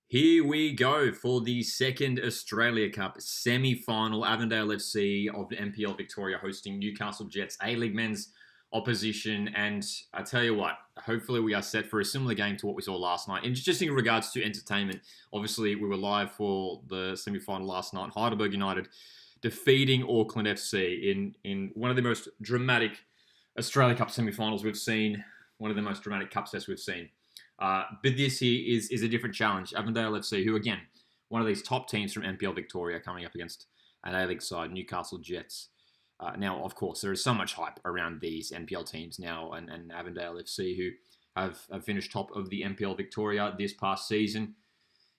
Here we go for the second Australia Cup semi-final. Avondale FC of the NPL Victoria hosting Newcastle Jets A-League men's opposition. And I tell you what, hopefully we are set for a similar game to what we saw last night. And just in regards to entertainment, obviously we were live for the semi-final last night. Heidelberg United defeating Auckland FC in one of the most dramatic Australia Cup semi-finals we've seen. One of the most dramatic cup sets we've seen. But this here is a different challenge. Avondale FC, who again, one of these top teams from NPL Victoria coming up against an A-League side, Newcastle Jets. Now, of course, there is so much hype around these NPL teams now and Avondale FC, who have finished top of the NPL Victoria this past season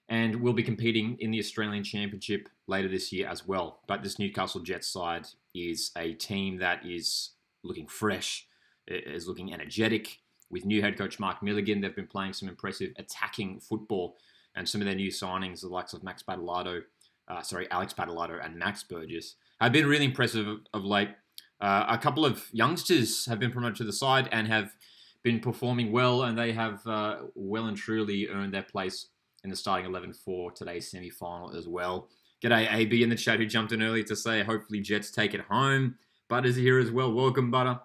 and will be competing in the Australian Championship later this year as well. But this Newcastle Jets side is a team that is looking fresh, is looking energetic. With new head coach Mark Milligan, they've been playing some impressive attacking football, and some of their new signings, the likes of Alex Battolato and Max Burgess, have been really impressive of late. A couple of youngsters have been promoted to the side and have been performing well, and they have well and truly earned their place in the starting 11 for today's semi-final as well. G'day AB in the chat who jumped in early to say hopefully Jets take it home. Butter's here as well. Welcome, Butter.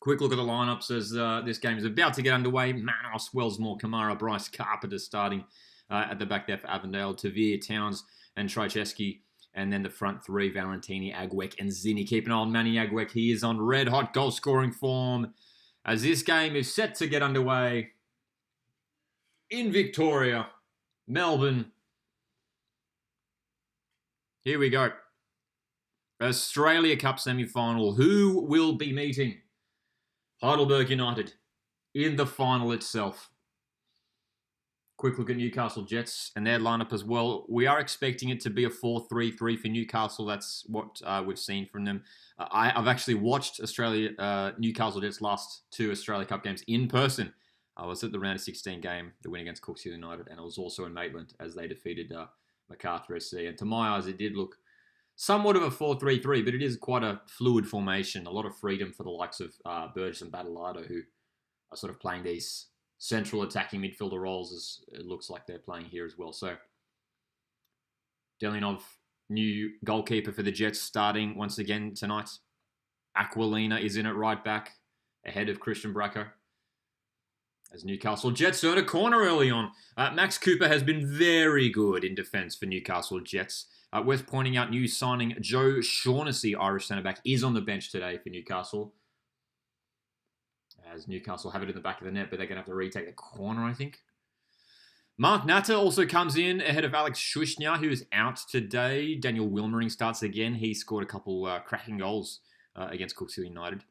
Quick look at the lineups as this game is about to get underway. Manos, Wellsmore, Kamara, Bryce Carpenter starting at the back there for Avondale. Tavir, Towns, and Trycheski. And then the front three, Valentini, Agwek, and Zini. Keep an eye on Manny Agwek. He is on red-hot goal-scoring form as this game is set to get underway in Victoria, Melbourne. Here we go. Australia Cup semi-final. Who will be meeting Heidelberg United in the final itself? Quick look at Newcastle Jets and their lineup as well. We are expecting it to be a 4-3-3 for Newcastle. That's what we've seen from them. I've actually watched Newcastle Jets' last two Australia Cup games in person. I was at the round of 16 game, the win against Cooks United, and I was also in Maitland as they defeated MacArthur SC. And to my eyes, it did look somewhat of a 4-3-3, but it is quite a fluid formation. A lot of freedom for the likes of Burgess and Battolato, who are sort of playing these central attacking midfielder roles, as it looks like they're playing here as well. So, Delinov, new goalkeeper for the Jets, starting once again tonight. Aquilina is in at right back, ahead of Christian Bracco. As Newcastle Jets earn a corner early on. Max Cooper has been very good in defence for Newcastle Jets. Worth pointing out, new signing Joe Shaughnessy, Irish centre-back, is on the bench today for Newcastle. As Newcastle have it in the back of the net, but they're going to have to retake the corner, I think. Mark Natter also comes in ahead of Alex Schuschner, who is out today. Daniel Wilmering starts again. He scored a couple cracking goals against Cooks United.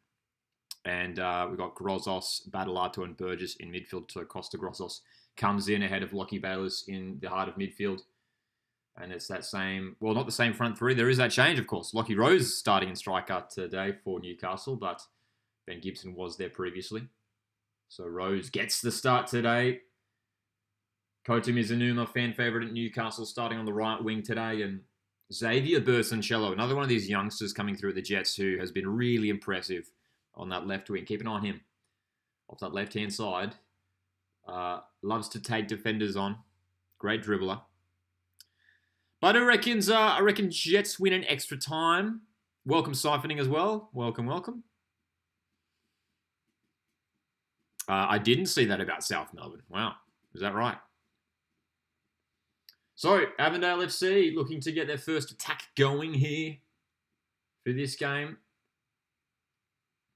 And we've got Grozos, Battolato, and Burgess in midfield. So Costa Grozos comes in ahead of Lockie Bayless in the heart of midfield. And it's that same, well, not the same front three. There is that change, of course. Lockie Rose starting in striker today for Newcastle, but Ben Gibson was there previously. So Rose gets the start today. Kota Mizunuma, fan favourite at Newcastle, starting on the right wing today. And Xavier Bursancello, another one of these youngsters coming through the Jets who has been really impressive on that left wing. Keep an eye on him. Off that left-hand side. Loves to take defenders on. Great dribbler. But I reckon Jets win in extra time. Welcome siphoning as well. Welcome, welcome. I didn't see that about South Melbourne. Wow, is that right? So, Avondale FC looking to get their first attack going here for this game.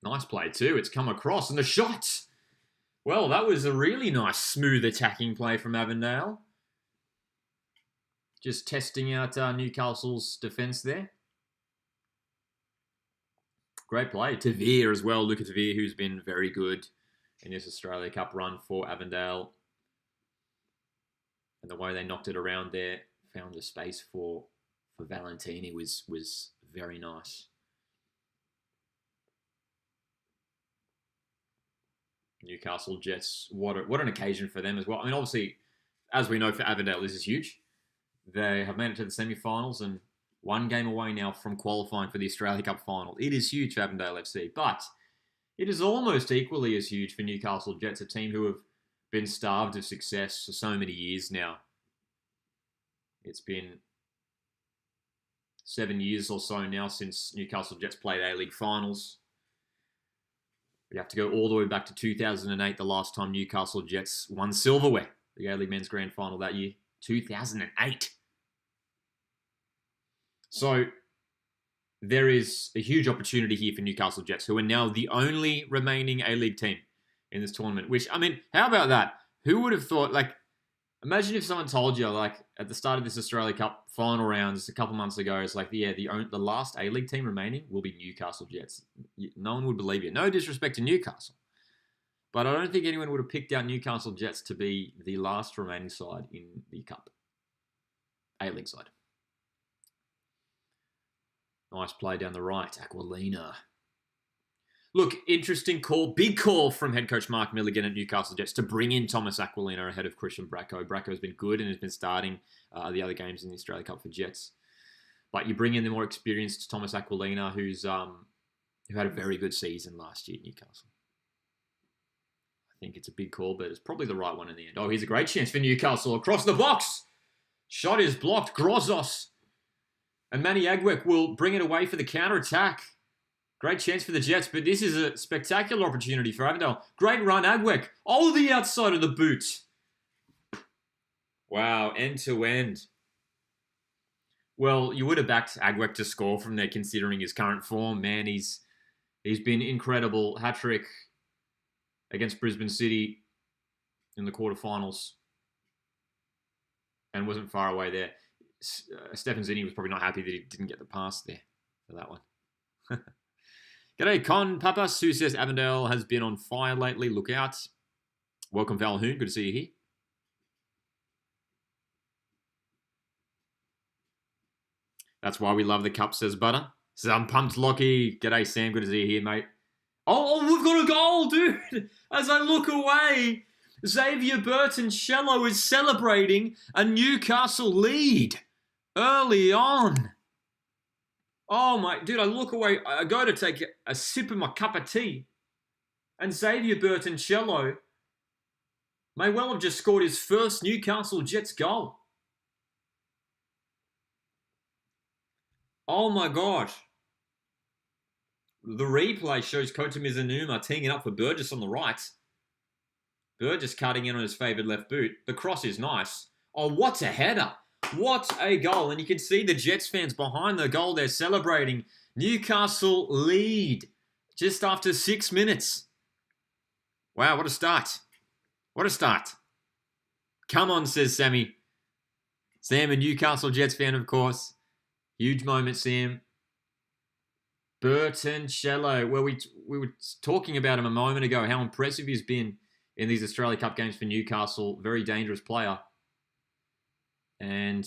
Nice play too. It's come across. And the shot! Well, that was a really nice, smooth attacking play from Avondale. Just testing out Newcastle's defence there. Great play. Tavir as well. Luca Tavir, who's been very good in this Australia Cup run for Avondale. And the way they knocked it around there, found the space for Valentini was very nice. Newcastle Jets, what an occasion for them as well. I mean, obviously, as we know for Avondale, this is huge. They have made it to the semi-finals and one game away now from qualifying for the Australia Cup final. It is huge for Avondale FC, but it is almost equally as huge for Newcastle Jets, a team who have been starved of success for so many years now. It's been 7 years or so now since Newcastle Jets played A-League finals. We have to go all the way back to 2008, the last time Newcastle Jets won silverware, the A-League Men's Grand Final that year, 2008. So there is a huge opportunity here for Newcastle Jets, who are now the only remaining A-League team in this tournament. Which, I mean, how about that? Who would have thought, like, imagine if someone told you, like, at the start of this Australia Cup final rounds a couple months ago, it's like, yeah, the last A-League team remaining will be Newcastle Jets. No one would believe you. No disrespect to Newcastle. But I don't think anyone would have picked out Newcastle Jets to be the last remaining side in the Cup. A-League side. Nice play down the right. Aquilina. Look, interesting call. Big call from head coach Mark Milligan at Newcastle Jets to bring in Thomas Aquilina ahead of Christian Bracco. Bracco's been good and has been starting the other games in the Australia Cup for Jets. But you bring in the more experienced Thomas Aquilina, who had a very good season last year at Newcastle. I think it's a big call, but it's probably the right one in the end. Oh, here's a great chance for Newcastle across the box. Shot is blocked. Grozos. And Manny Agwek will bring it away for the counter-attack. Great chance for the Jets, but this is a spectacular opportunity for Avondale. Great run, Agwek. Oh, the outside of the boot. Wow, end-to-end. Well, you would have backed Agwek to score from there, considering his current form. Man, he's been incredible. Hat-trick against Brisbane City in the quarterfinals. And wasn't far away there. Stefan Zini was probably not happy that he didn't get the pass there for that one. G'day, Con Papas, who says Avondale has been on fire lately. Look out. Welcome, Valhoon. Good to see you here. That's why we love the cup, says Butter. Says, I'm pumped, Lockie. G'day, Sam. Good to see you here, mate. Oh, we've got a goal, dude. As I look away, Xavier Burton-Shello is celebrating a Newcastle lead early on. Oh, my... Dude, I look away. I go to take a sip of my cup of tea. And Xavier Burton-Shello may well have just scored his first Newcastle Jets goal. Oh, my gosh. The replay shows Kota Mizunuma teeing it up for Burgess on the right. Burgess cutting in on his favoured left boot. The cross is nice. Oh, what a header. What a goal. And you can see the Jets fans behind the goal. They're celebrating. Newcastle lead just after 6 minutes. Wow, what a start. What a start. Come on, says Sammy. Sam, a Newcastle Jets fan, of course. Huge moment, Sam. Burton-Shello. Well, we were talking about him a moment ago, how impressive he's been in these Australia Cup games for Newcastle. Very dangerous player. And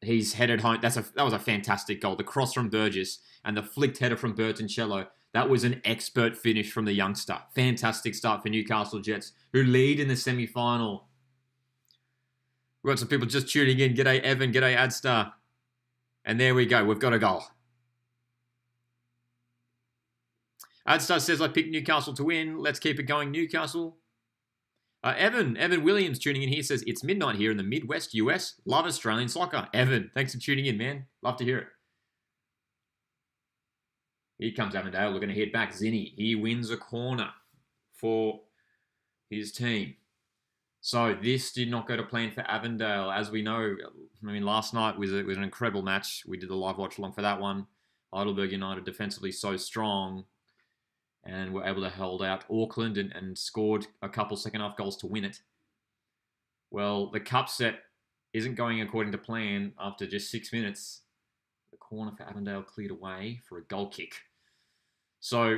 he's headed home. That was a fantastic goal. The cross from Burgess and the flicked header from Burton-Shello. That was an expert finish from the youngster. Fantastic start for Newcastle Jets, who lead in the semi-final. We've got some people just tuning in. G'day, Evan. G'day, Adstar. And there we go. We've got a goal. Adstar says, I picked Newcastle to win. Let's keep it going, Newcastle. Evan Williams tuning in here says, it's midnight here in the Midwest US. Love Australian soccer. Evan, thanks for tuning in, man. Love to hear it. Here comes Avondale looking to head back. Zinni, he wins a corner for his team. So this did not go to plan for Avondale. As we know, I mean, last night was an incredible match. We did the live watch along for that one. Heidelberg United defensively so strong. And were able to hold out Auckland and scored a couple second-half goals to win it. Well, the cup set isn't going according to plan after just 6 minutes. The corner for Avondale cleared away for a goal kick. So,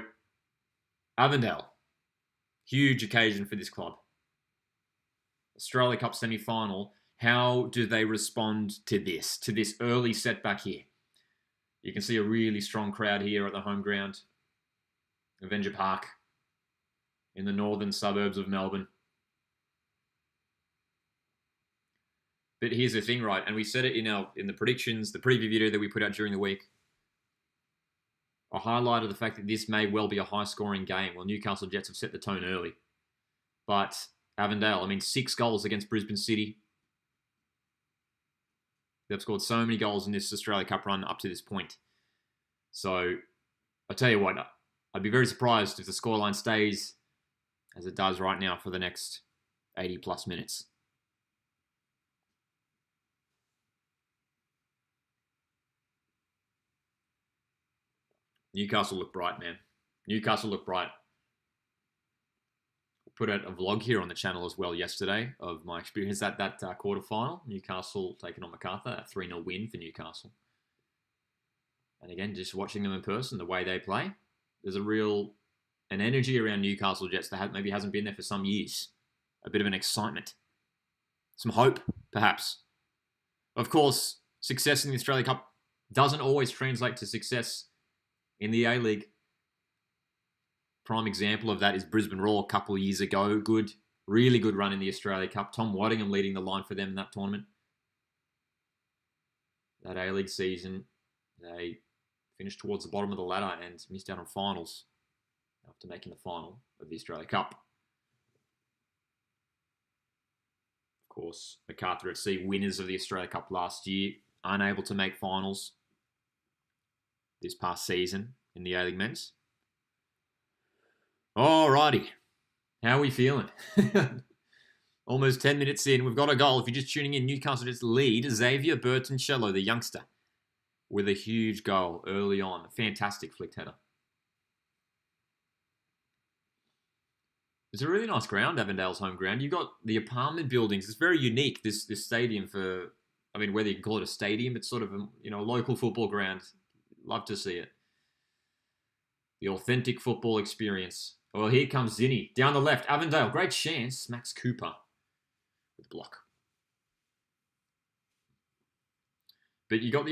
Avondale, huge occasion for this club. Australia Cup semi-final. How do they respond to this early setback here? You can see a really strong crowd here at the home ground. Avenger Park in the northern suburbs of Melbourne. But here's the thing, right? And we said it in the predictions, the preview video that we put out during the week. I highlighted the fact that this may well be a high-scoring game. Well, Newcastle Jets have set the tone early. But Avondale. I mean, 6 goals against Brisbane City. They've scored so many goals in this Australia Cup run up to this point. So, I'll tell you what, I'd be very surprised if the scoreline stays as it does right now for the next 80 plus minutes. Newcastle look bright, man. Newcastle look bright. Put out a vlog here on the channel as well yesterday of my experience at that quarterfinal. Newcastle taking on Macarthur, a 3-0 win for Newcastle. And again, just watching them in person, the way they play, there's an energy around Newcastle Jets that maybe hasn't been there for some years. A bit of an excitement. Some hope, perhaps. Of course, success in the Australia Cup doesn't always translate to success in the A-League. Prime example of that is Brisbane Roar a couple of years ago. Really good run in the Australia Cup. Tom Waddingham leading the line for them in that tournament. That A-League season, they finished towards the bottom of the ladder and missed out on finals after making the final of the Australia Cup. Of course, Macarthur FC, winners of the Australia Cup last year, unable to make finals this past season in the A-League men's. Alrighty, how are we feeling? Almost 10 minutes in, we've got a goal. If you're just tuning in, Newcastle just lead. Xavier Burton-Cello, the youngster, with a huge goal early on. A fantastic flicked header. It's a really nice ground, Avondale's home ground. You've got the apartment buildings. It's very unique, this stadium for, I mean, whether you can call it a stadium, it's sort of a local football ground. Love to see it. The authentic football experience. Well, here comes Zinni. Down the left, Avondale. Great chance. Max Cooper with the block. But you got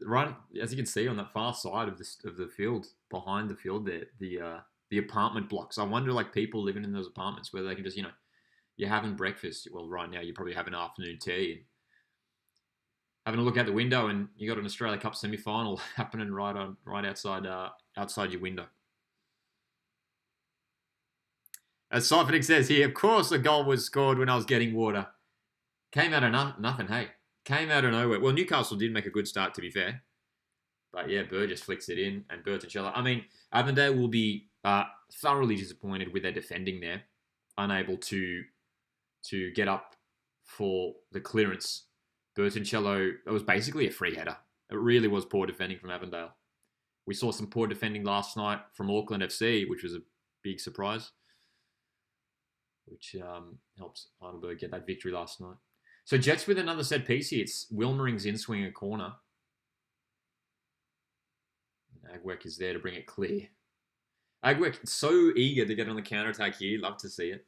right, as you can see on that far side of the field, behind the field there, the apartment blocks. I wonder, people living in those apartments, whether they can just, you're having breakfast. Well, right now you probably have an afternoon tea and having a look out the window, and you got an Australia Cup semi-final happening right outside your window. As Seifert says here, of course a goal was scored when I was getting water. Came out of nothing, hey. Came out of nowhere. Well, Newcastle did make a good start, to be fair. But yeah, Burgess flicks it in, and Burton-Cello. I mean, Avondale will be thoroughly disappointed with their defending there. Unable to get up for the clearance. Burton-Cello, it was basically a free header. It really was poor defending from Avondale. We saw some poor defending last night from Auckland FC, which was a big surprise, which helps Heidelberg get that victory last night. So Jets with another set piece here. It's Wilmering's in swing a corner. Agwek is there to bring it clear. Agwek, so eager to get on the counter-attack here. Love to see it.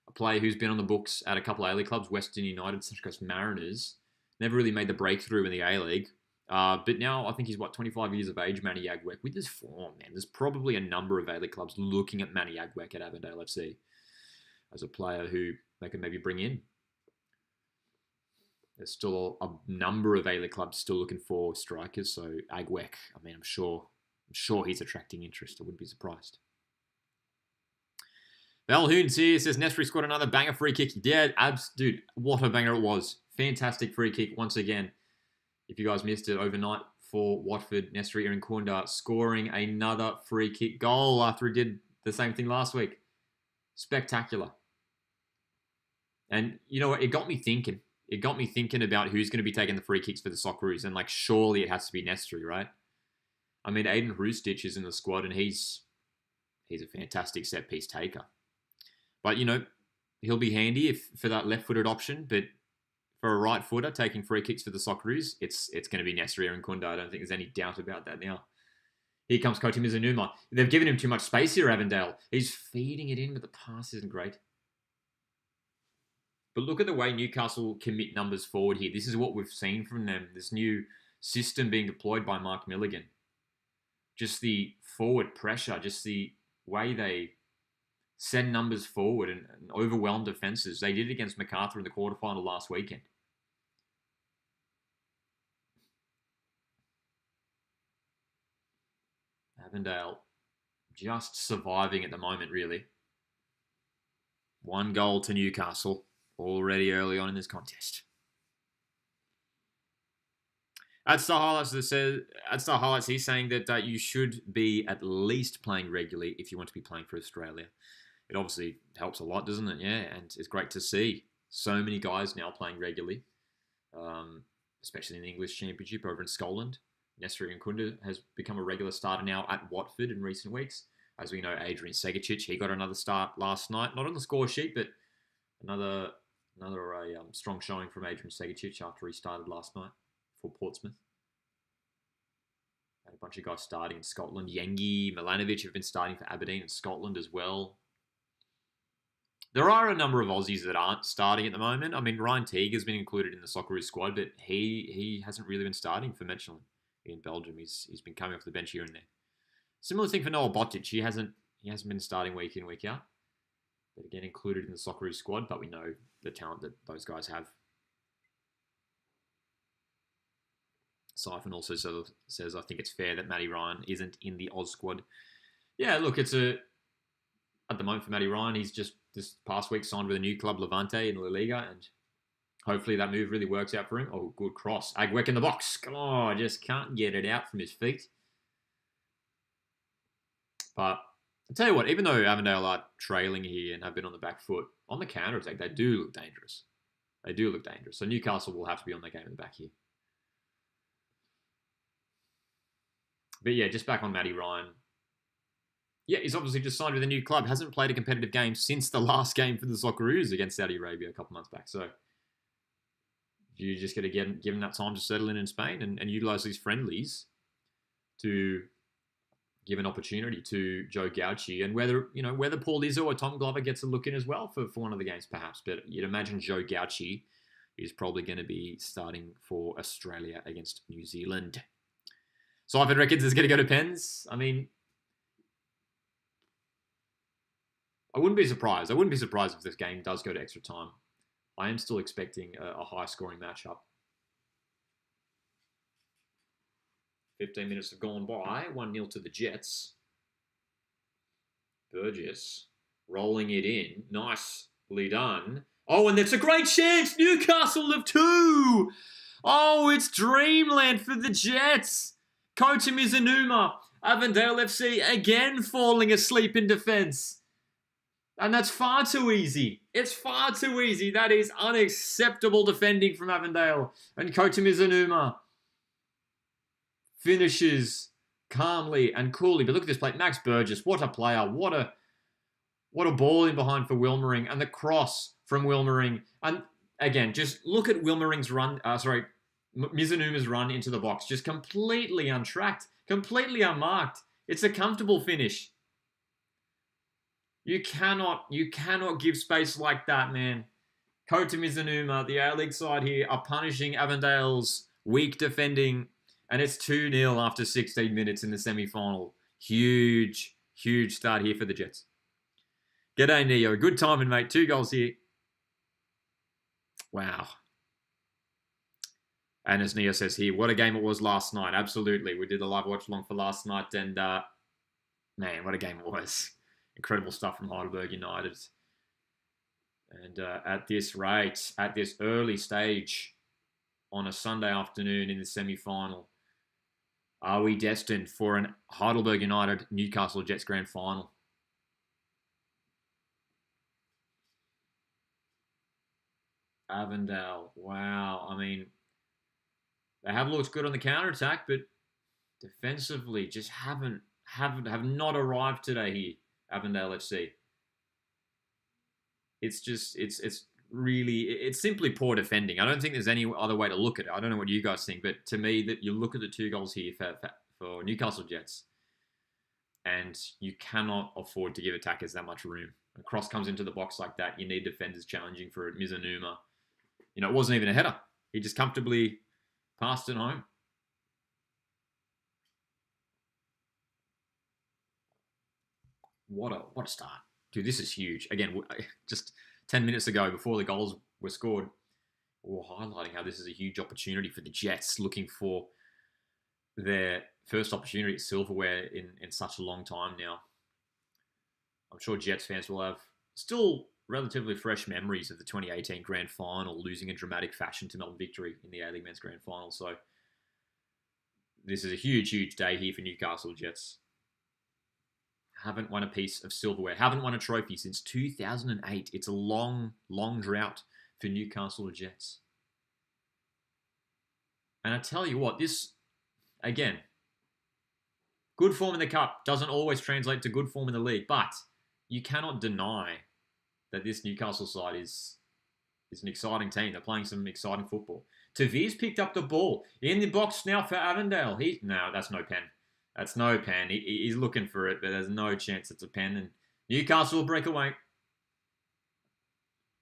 A player who's been on the books at a couple of A-League clubs, Western United, Central Coast Mariners. Never really made the breakthrough in the A-League. But now I think he's, 25 years of age, Manny Agwek. With his form, man, there's probably a number of A-League clubs looking at Manny Agwek at Avondale FC as a player who they can maybe bring in. There's still a number of A-League clubs still looking for strikers. So Agwek, I mean, I'm sure he's attracting interest. I wouldn't be surprised. Valhoons here says Nestry scored another banger free kick. Yeah, dude, what a banger it was. Fantastic free kick once again. If you guys missed it overnight for Watford, Nestry Irinkunda scoring another free kick goal after he did the same thing last week. Spectacular. And you know what? It got me thinking. It got me thinking about who's going to be taking the free kicks for the Socceroos. And surely it has to be Nestry, right? I mean, Aiden Hrustich is in the squad and he's a fantastic set piece taker. But, he'll be handy for that left-footed option. But for a right footer taking free kicks for the Socceroos, it's going to be Nestry Irinkunda. I don't think there's any doubt about that now. Here comes Koti Mizunuma. They've given him too much space here, Avondale. He's feeding it in, but the pass isn't great. But look at the way Newcastle commit numbers forward here. This is what we've seen from them. This new system being deployed by Mark Milligan. Just the forward pressure, just the way they send numbers forward and overwhelm defences. They did it against Macarthur in the quarterfinal last weekend. Avondale just surviving at the moment, really. 1 goal to Newcastle already early on in this contest. At Star Highlights, he's saying that you should be at least playing regularly if you want to be playing for Australia. It obviously helps a lot, doesn't it? Yeah, and it's great to see so many guys now playing regularly, especially in the English Championship over in Scotland. Nestor Nkunda has become a regular starter now at Watford in recent weeks. As we know, Adrian Segicic, he got another start last night. Not on the score sheet, but another strong showing from Adrian Segicic after he started last night for Portsmouth. Had a bunch of guys starting in Scotland. Yengi, Milanovic have been starting for Aberdeen and Scotland as well. There are a number of Aussies that aren't starting at the moment. I mean, Ryan Teague has been included in the Socceroos squad, but he hasn't really been starting for Mechelen in Belgium. He's been coming off the bench here and there. Similar thing for Noah Botic. He hasn't been starting week in, week out. But again, included in the Socceroos squad, but we know the talent that those guys have. Siphon also says, I think it's fair that Matty Ryan isn't in the Oz squad. Yeah, look, at the moment for Matty Ryan, he's just this past week signed with a new club, Levante, in La Liga, and hopefully that move really works out for him. Oh, good cross. Agwek in the box. Oh, just can't get it out from his feet. But I'll tell you what, even though Avondale are trailing here and have been on the back foot, on the counter-attack, they do look dangerous. They do look dangerous. So Newcastle will have to be on their game in the back here. But yeah, just back on Matty Ryan. Yeah, he's obviously just signed with a new club. Hasn't played a competitive game since the last game for the Socceroos against Saudi Arabia a couple months back. So you just got to give him that time to settle in Spain and utilise these friendlies to give an opportunity to Joe Gauci, and whether Paul Izzo or Tom Glover gets a look in as well for one of the games perhaps. But you'd imagine Joe Gauci is probably going to be starting for Australia against New Zealand. So Ivan reckons it's going to go to pens. I mean, I wouldn't be surprised. I wouldn't be surprised if this game does go to extra time. I am still expecting a high-scoring matchup. 15 minutes have gone by. 1-0 to the Jets. Burgess rolling it in. Nicely done. Oh, and that's a great chance. Newcastle have 2. Oh, it's dreamland for the Jets. Kota Mizunuma. Avondale FC again falling asleep in defence. And that's far too easy. It's far too easy. That is unacceptable defending from Avondale. And Kota Mizunuma finishes calmly and coolly. But look at this play. Max Burgess, what a player. What a ball in behind for Wilmering. And the cross from Wilmering. And again, just look at Wilmering's run. Mizunuma's run into the box. Just completely untracked. Completely unmarked. It's a comfortable finish. You cannot give space like that, man. Kota Mizunuma, the A-League side here, are punishing Avondale's weak defending. And it's 2-0 after 16 minutes in the semi-final. Huge, huge start here for the Jets. G'day, Neo. Good timing, mate. 2 goals here. Wow. And as Neo says here, what a game it was last night. Absolutely. We did a live watch-along for last night. And, man, what a game it was. Incredible stuff from Heidelberg United. And at this rate, at this early stage on a Sunday afternoon in the semi-final, are we destined for an Heidelberg United Newcastle Jets grand final? Avondale, wow. I mean, they have looked good on the counter-attack, but defensively just have not arrived today here, Avondale FC. It's simply poor defending. I don't think there's any other way to look at it. I don't know what you guys think, but to me, that you look at the 2 goals here for Newcastle Jets, and you cannot afford to give attackers that much room. A cross comes into the box like that, you need defenders challenging for it. Mizunuma, it wasn't even a header. He just comfortably passed it home. What a start. Dude, this is huge. Again, just 10 minutes ago, before the goals were scored, we were highlighting how this is a huge opportunity for the Jets, looking for their first opportunity at silverware in such a long time now. I'm sure Jets fans will have still relatively fresh memories of the 2018 Grand Final, losing in dramatic fashion to Melbourne Victory in the A-League Men's Grand Final. So this is a huge, huge day here for Newcastle Jets. Haven't won a piece of silverware. Haven't won a trophy since 2008. It's a long, long drought for Newcastle Jets. And I tell you what, this, again, good form in the Cup doesn't always translate to good form in the league, but you cannot deny that this Newcastle side is an exciting team. They're playing some exciting football. Tavir's picked up the ball in the box now for Avondale. No, that's no pen. That's no pen. He's looking for it, but there's no chance it's a pen. And Newcastle will break away.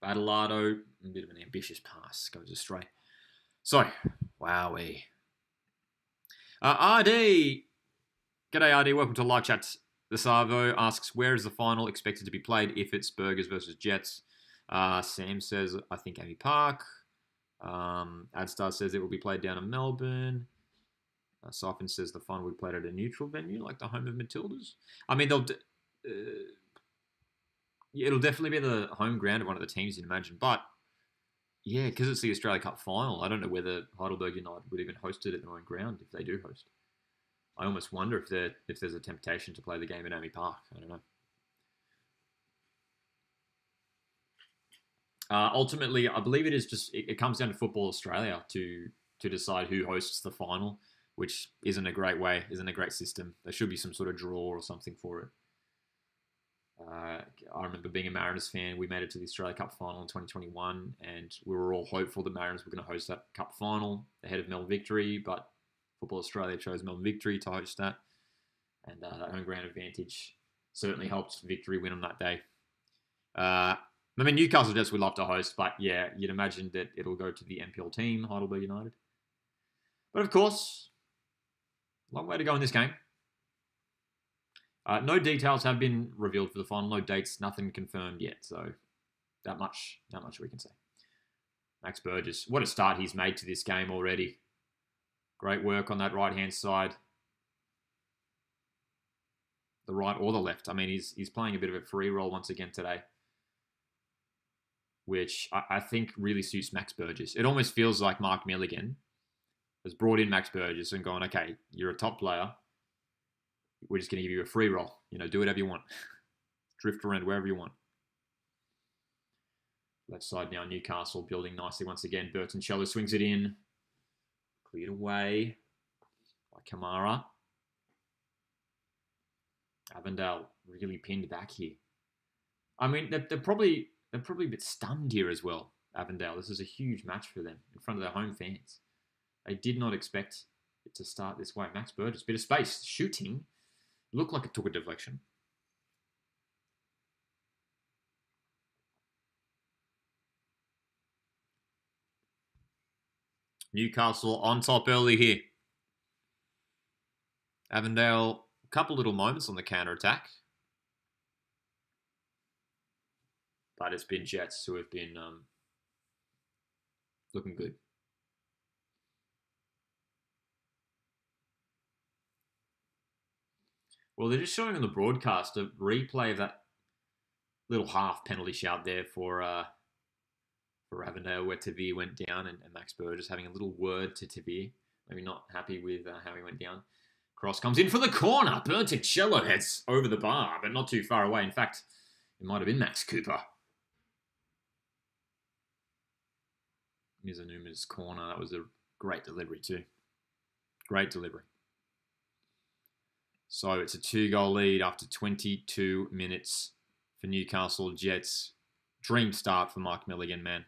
Badalado, a bit of an ambitious pass, goes astray. So, wowee. RD. G'day, RD. Welcome to Live Chat. The Savo asks, where is the final expected to be played if it's Burgers versus Jets? Sam says, I think Amy Park. Adstar says it will be played down in Melbourne. Siphon says the final will be played at a neutral venue, like the home of Matildas. I mean, it'll definitely be the home ground of one of the teams, you'd imagine. But, yeah, because it's the Australia Cup final, I don't know whether Heidelberg United would even host it at their own ground if they do host. I almost wonder if there's a temptation to play the game at Amy Park. I don't know. Ultimately, I believe it comes down to Football Australia to decide who hosts the final, which isn't a great system. There should be some sort of draw or something for it. I remember being a Mariners fan. We made it to the Australia Cup final in 2021, and we were all hopeful the Mariners were going to host that Cup final ahead of Melbourne Victory, but Football Australia chose Melbourne Victory to host that, and that home ground advantage certainly helped Victory win on that day. I mean, Newcastle Jets would love to host, but yeah, you'd imagine that it'll go to the NPL team, Heidelberg United. But of course, long way to go in this game. No details have been revealed for the final. No dates, nothing confirmed yet. So that much we can say. Max Burgess, what a start he's made to this game already. Great work on that right-hand side. The right or the left. I mean, he's playing a bit of a free roll once again today, which I think really suits Max Burgess. It almost feels like Mark Milligan has brought in Max Burgess and gone, okay, you're a top player. We're just going to give you a free roll. Do whatever you want. Drift around wherever you want. Left side now, Newcastle building nicely once again. Burton Cello swings it in. Cleared away by Kamara. Avondale really pinned back here. I mean, they're probably a bit stunned here as well, Avondale. This is a huge match for them in front of their home fans. They did not expect it to start this way. Max Burgess, bit of space, shooting. Looked like it took a deflection. Newcastle on top early here. Avondale, a couple little moments on the counter-attack. But it's been Jets who have been looking good. Well, they're just showing on the broadcast a replay of that little half penalty shout there for Avondale where Tavir went down and Max Burgess having a little word to Tavir. Maybe not happy with how he went down. Cross comes in for the corner. Berticello heads over the bar, but not too far away. In fact, it might have been Max Cooper. Mizanuma's corner. That was a great delivery too. Great delivery. So it's a 2-goal lead after 22 minutes for Newcastle Jets. Dream start for Mike Milligan, man.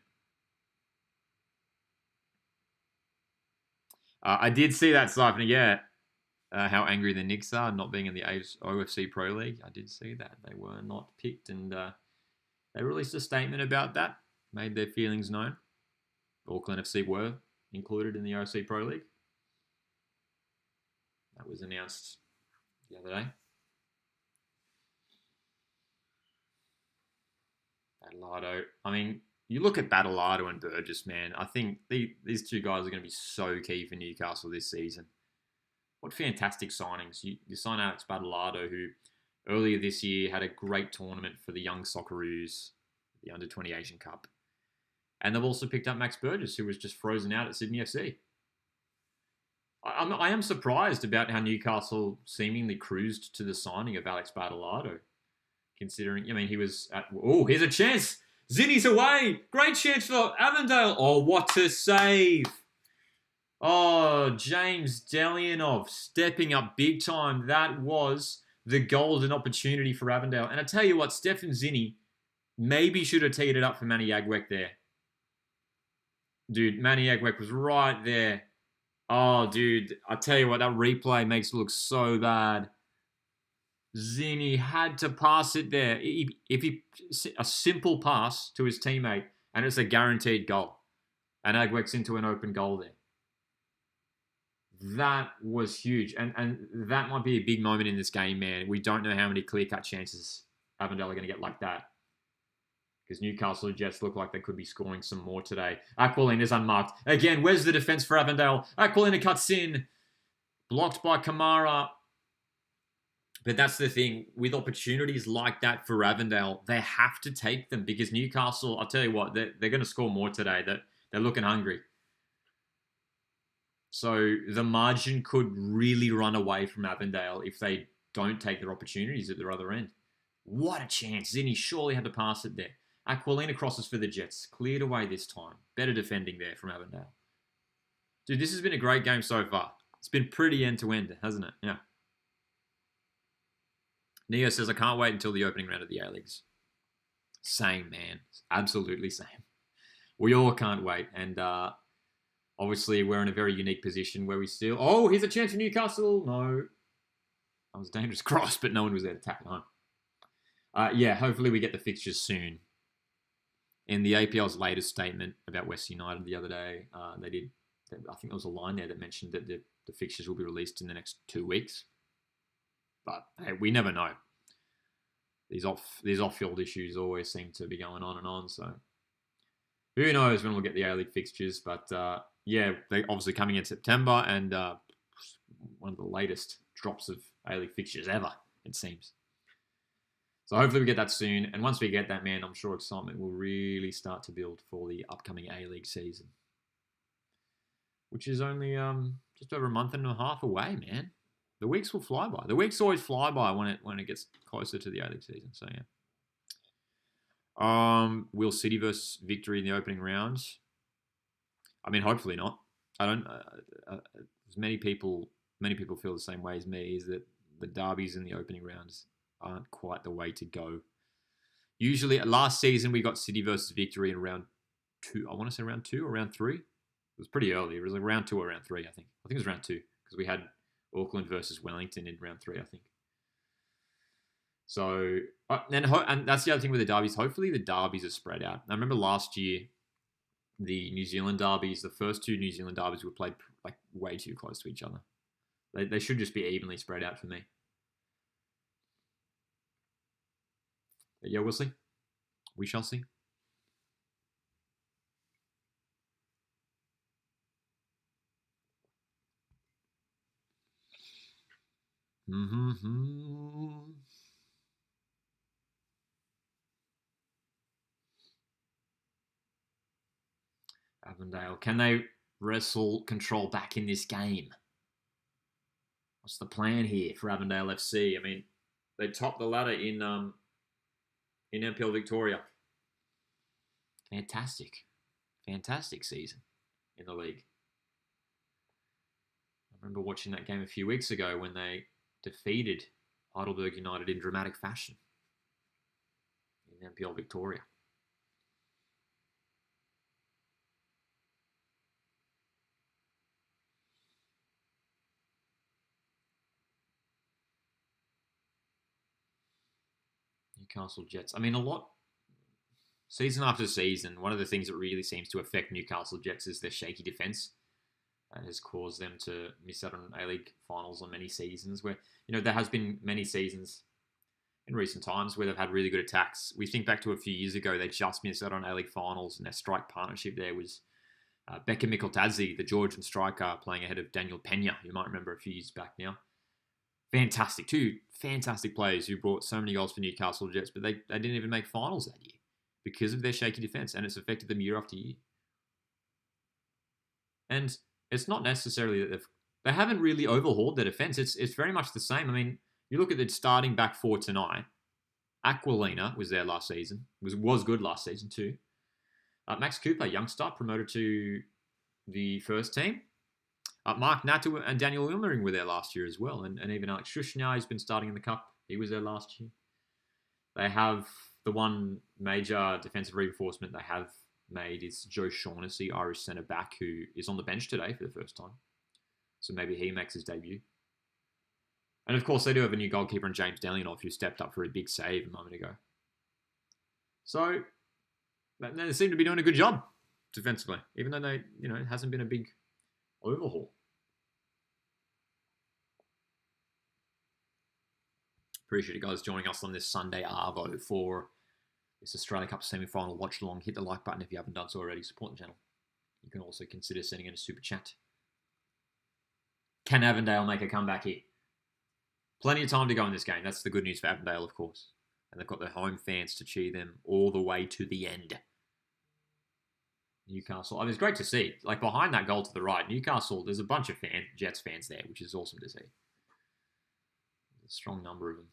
I did see that, Siphon, yeah. How angry the Knicks are not being in the OFC Pro League. I did see that. They were not picked, and they released a statement about that, made their feelings known. Auckland FC were included in the OFC Pro League. That was announced the other day. Badalado. I mean, you look at Badalado and Burgess, man. I think these two guys are going to be so key for Newcastle this season. What fantastic signings. You sign Alex Badalado, who earlier this year had a great tournament for the young Socceroos. the Under-20 Asian Cup. And they've also picked up Max Burgess, who was just frozen out at Sydney FC. I am surprised about how Newcastle seemingly cruised to the signing of Alex Bartolado, considering, he was at... Oh, here's a chance! Zinni's away! Great chance for Avondale! Oh, what a save! Oh, James Delianov stepping up big time. That was the golden opportunity for Avondale. And I tell you what, Stefan Zinni maybe should have teed it up for Manny Agwek there. Dude, Manny Agwek was right there. Oh, dude, I tell you what, that replay makes it look so bad. Zinni had to pass it there. A simple pass to his teammate, and it's a guaranteed goal. And Agwek's into an open goal there. That was huge. And that might be a big moment in this game, man. We don't know how many clear-cut chances Avondale are going to get like that. Because Newcastle Jets look like they could be scoring some more today. Aquilina is unmarked. Again, where's the defense for Avondale? Aquilina cuts in. Blocked by Kamara. But that's the thing. With opportunities like that for Avondale, they have to take them. Because Newcastle, I'll tell you what, they're going to score more today. They're looking hungry. So the margin could really run away from Avondale if they don't take their opportunities at their other end. What a chance. Zinni surely had to pass it there. Aquilina crosses for the Jets. Cleared away this time. Better defending there from Avondale. Dude, this has been a great game so far. It's been pretty end-to-end, hasn't it? Yeah. Neo says, I can't wait until the opening round of the A-Leagues. Same, man. Absolutely same. We all can't wait. And obviously, we're in a very unique position where we still... Oh, here's a chance for Newcastle. No. That was a dangerous cross, but no one was there to tap it home. Yeah, hopefully we get the fixtures soon. In the APL's latest statement about West United the other day, I think there was a line there that mentioned that the fixtures will be released in the next 2 weeks. But hey, we never know. These off-field issues always seem to be going on and on. So who knows when we'll get the A-League fixtures? But yeah, they're obviously coming in September, and one of the latest drops of A-League fixtures ever, it seems. So hopefully we get that soon. And once we get that, man, I'm sure excitement will really start to build for the upcoming A-League season. Which is only just over a month and a half away, man. The weeks will fly by. The weeks always fly by when it gets closer to the A-League season. So, yeah. Will City versus Victory in the opening round? I mean, hopefully not. I don't... as many people feel the same way as me, is that the derbies in the opening rounds aren't quite the way to go. Usually, last season, we got City versus Victory in round 2. I want to say round 2 or round 3. It was pretty early. It was like round 2 or round 3, I think. I think it was round 2, because we had Auckland versus Wellington in round 3, I think. So, and that's the other thing with the derbies. Hopefully, the derbies are spread out. I remember last year, the New Zealand derbies, the first 2 New Zealand derbies were played like way too close to each other. They should just be evenly spread out for me. But yeah, we'll see. We shall see. Avondale, can they wrestle control back in this game? What's the plan here for Avondale FC? I mean, they topped the ladder in NPL Victoria. Fantastic season in the league. I remember watching that game a few weeks ago when they defeated Heidelberg United in dramatic fashion in NPL Victoria. Newcastle Jets. I mean, season after season, one of the things that really seems to affect Newcastle Jets is their shaky defence. That has caused them to miss out on A-League finals on many seasons where, there has been many seasons in recent times where they've had really good attacks. We think back to a few years ago, they just missed out on A-League finals, and their strike partnership there was Becca Mikeltadze, the Georgian striker, playing ahead of Daniel Pena, you might remember a few years back now. Two fantastic players who brought so many goals for Newcastle Jets, but they didn't even make finals that year. because of their shaky defense, and it's affected them year after year. And it's not necessarily that they haven't really overhauled their defense. It's very much the same. I mean, you look at the starting back four tonight. Aquilina was there last season. Was good last season too. Max Cooper, youngster, promoted to the first team. Mark Natu and Daniel Wilmering were there last year as well. And even Alex Schuschnau, who's been starting in the Cup. He was there last year. They have the one major defensive reinforcement they have made is Joe Shaughnessy, Irish centre back, who is on the bench today for the first time. So maybe he makes his debut. And of course, they do have a new goalkeeper in James Delianoff, who stepped up for a big save a moment ago. So they seem to be doing a good job defensively, even though it hasn't been a big overhaul. Appreciate you guys joining us on this Sunday Arvo for this Australia Cup semi-final watch-along. Hit the like button if you haven't done so already. Support the channel. You can also consider sending in a super chat. Can Avondale make a comeback here? Plenty of time to go in this game. That's the good news for Avondale, of course. And they've got their home fans to cheer them all the way to the end. Newcastle. I mean, it's great to see. Like, behind that goal to the right, Newcastle, there's a bunch of Jets fans there, which is awesome to see. There's a strong number of them.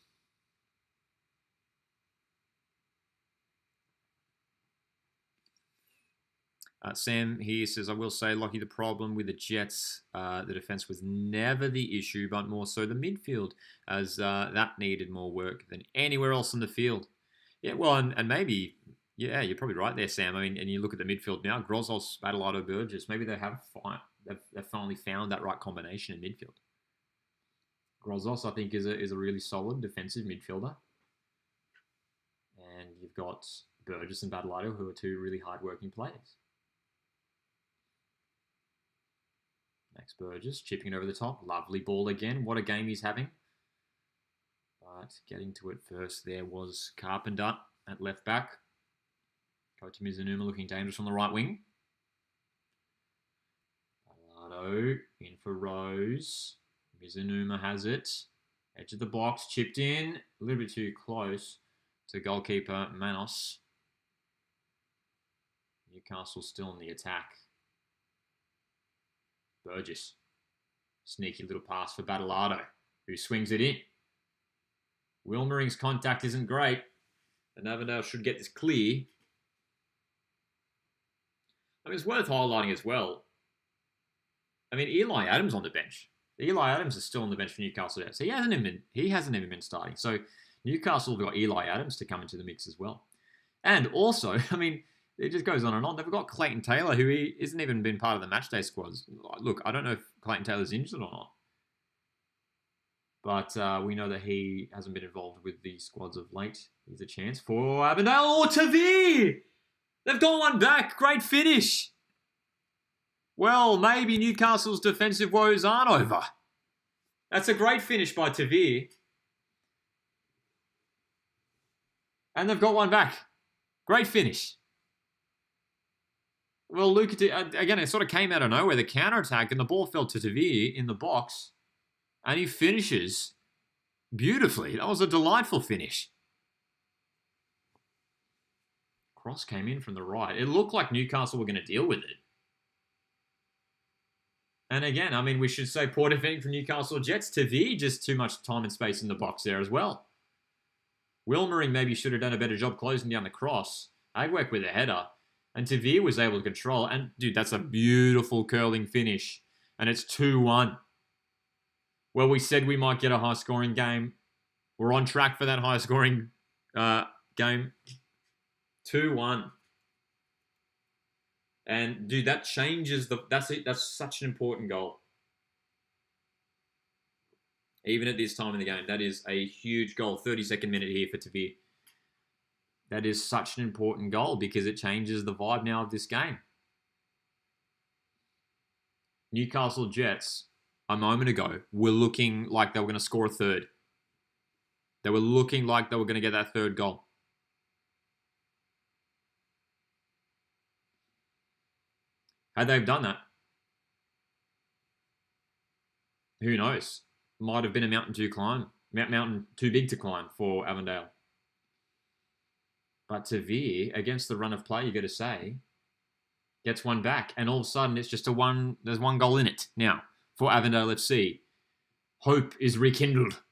Sam here says, I will say, Lockie, the problem with the Jets, the defence was never the issue, but more so the midfield, as that needed more work than anywhere else in the field. Yeah, well, and maybe, yeah, you're probably right there, Sam. I mean, and you look at the midfield now, Grozos, Battleado, Burgess, maybe they've finally found that right combination in midfield. Grozos, I think, is a really solid defensive midfielder. And you've got Burgess and Battleado, who are two really hard-working players. Max Burgess chipping it over the top. Lovely ball again. What a game he's having. But getting to it first there was Carpenter at left back. Kota Mizunuma looking dangerous on the right wing. Battleado in for Rose. Mizunuma has it. Edge of the box. Chipped in. A little bit too close to goalkeeper Manos. Newcastle still in the attack. Burgess. Sneaky little pass for Battleado, who swings it in. Wilmering's contact isn't great. And Avondale should get this clear. I mean, it's worth highlighting as well. I mean, Eli Adams on the bench. Eli Adams is still on the bench for Newcastle Jets. He hasn't even been starting. So Newcastle have got Eli Adams to come into the mix as well. And also, I mean, it just goes on and on. They've got Clayton Taylor, who isn't even been part of the matchday squads. Look, I don't know if Clayton Taylor's injured or not. But we know that he hasn't been involved with the squads of late. Here's a chance for Avondale. Oh, Tavir! They've got one back. Great finish. Well, maybe Newcastle's defensive woes aren't over. That's a great finish by Tavir. And they've got one back. Great finish. Well, Luke, again, it sort of came out of nowhere, the counter-attack, and the ball fell to Tavir in the box, and he finishes beautifully. That was a delightful finish. Cross came in from the right. It looked like Newcastle were going to deal with it. And again, I mean, we should say poor defending from Newcastle Jets. Tavir, just too much time and space in the box there as well. Wilmering maybe should have done a better job closing down the cross. Agwek with a header. And Tavir was able to control. And, dude, that's a beautiful curling finish. And it's 2-1. Well, we said we might get a high-scoring game. We're on track for that high-scoring game. 2-1. And, dude, that changes the... That's such an important goal. Even at this time in the game. That is a huge goal. 32nd minute here for Tavir. That is such an important goal because it changes the vibe now of this game. Newcastle Jets, a moment ago, were looking like they were going to score a third. They were looking like they were going to get that third goal. Had they done that, who knows? Might have been a mountain too big to climb for Avondale. But Tavir, against the run of play, you got to say, gets one back. And all of a sudden, it's just there's one goal in it now for Avondale FC. Hope is rekindled.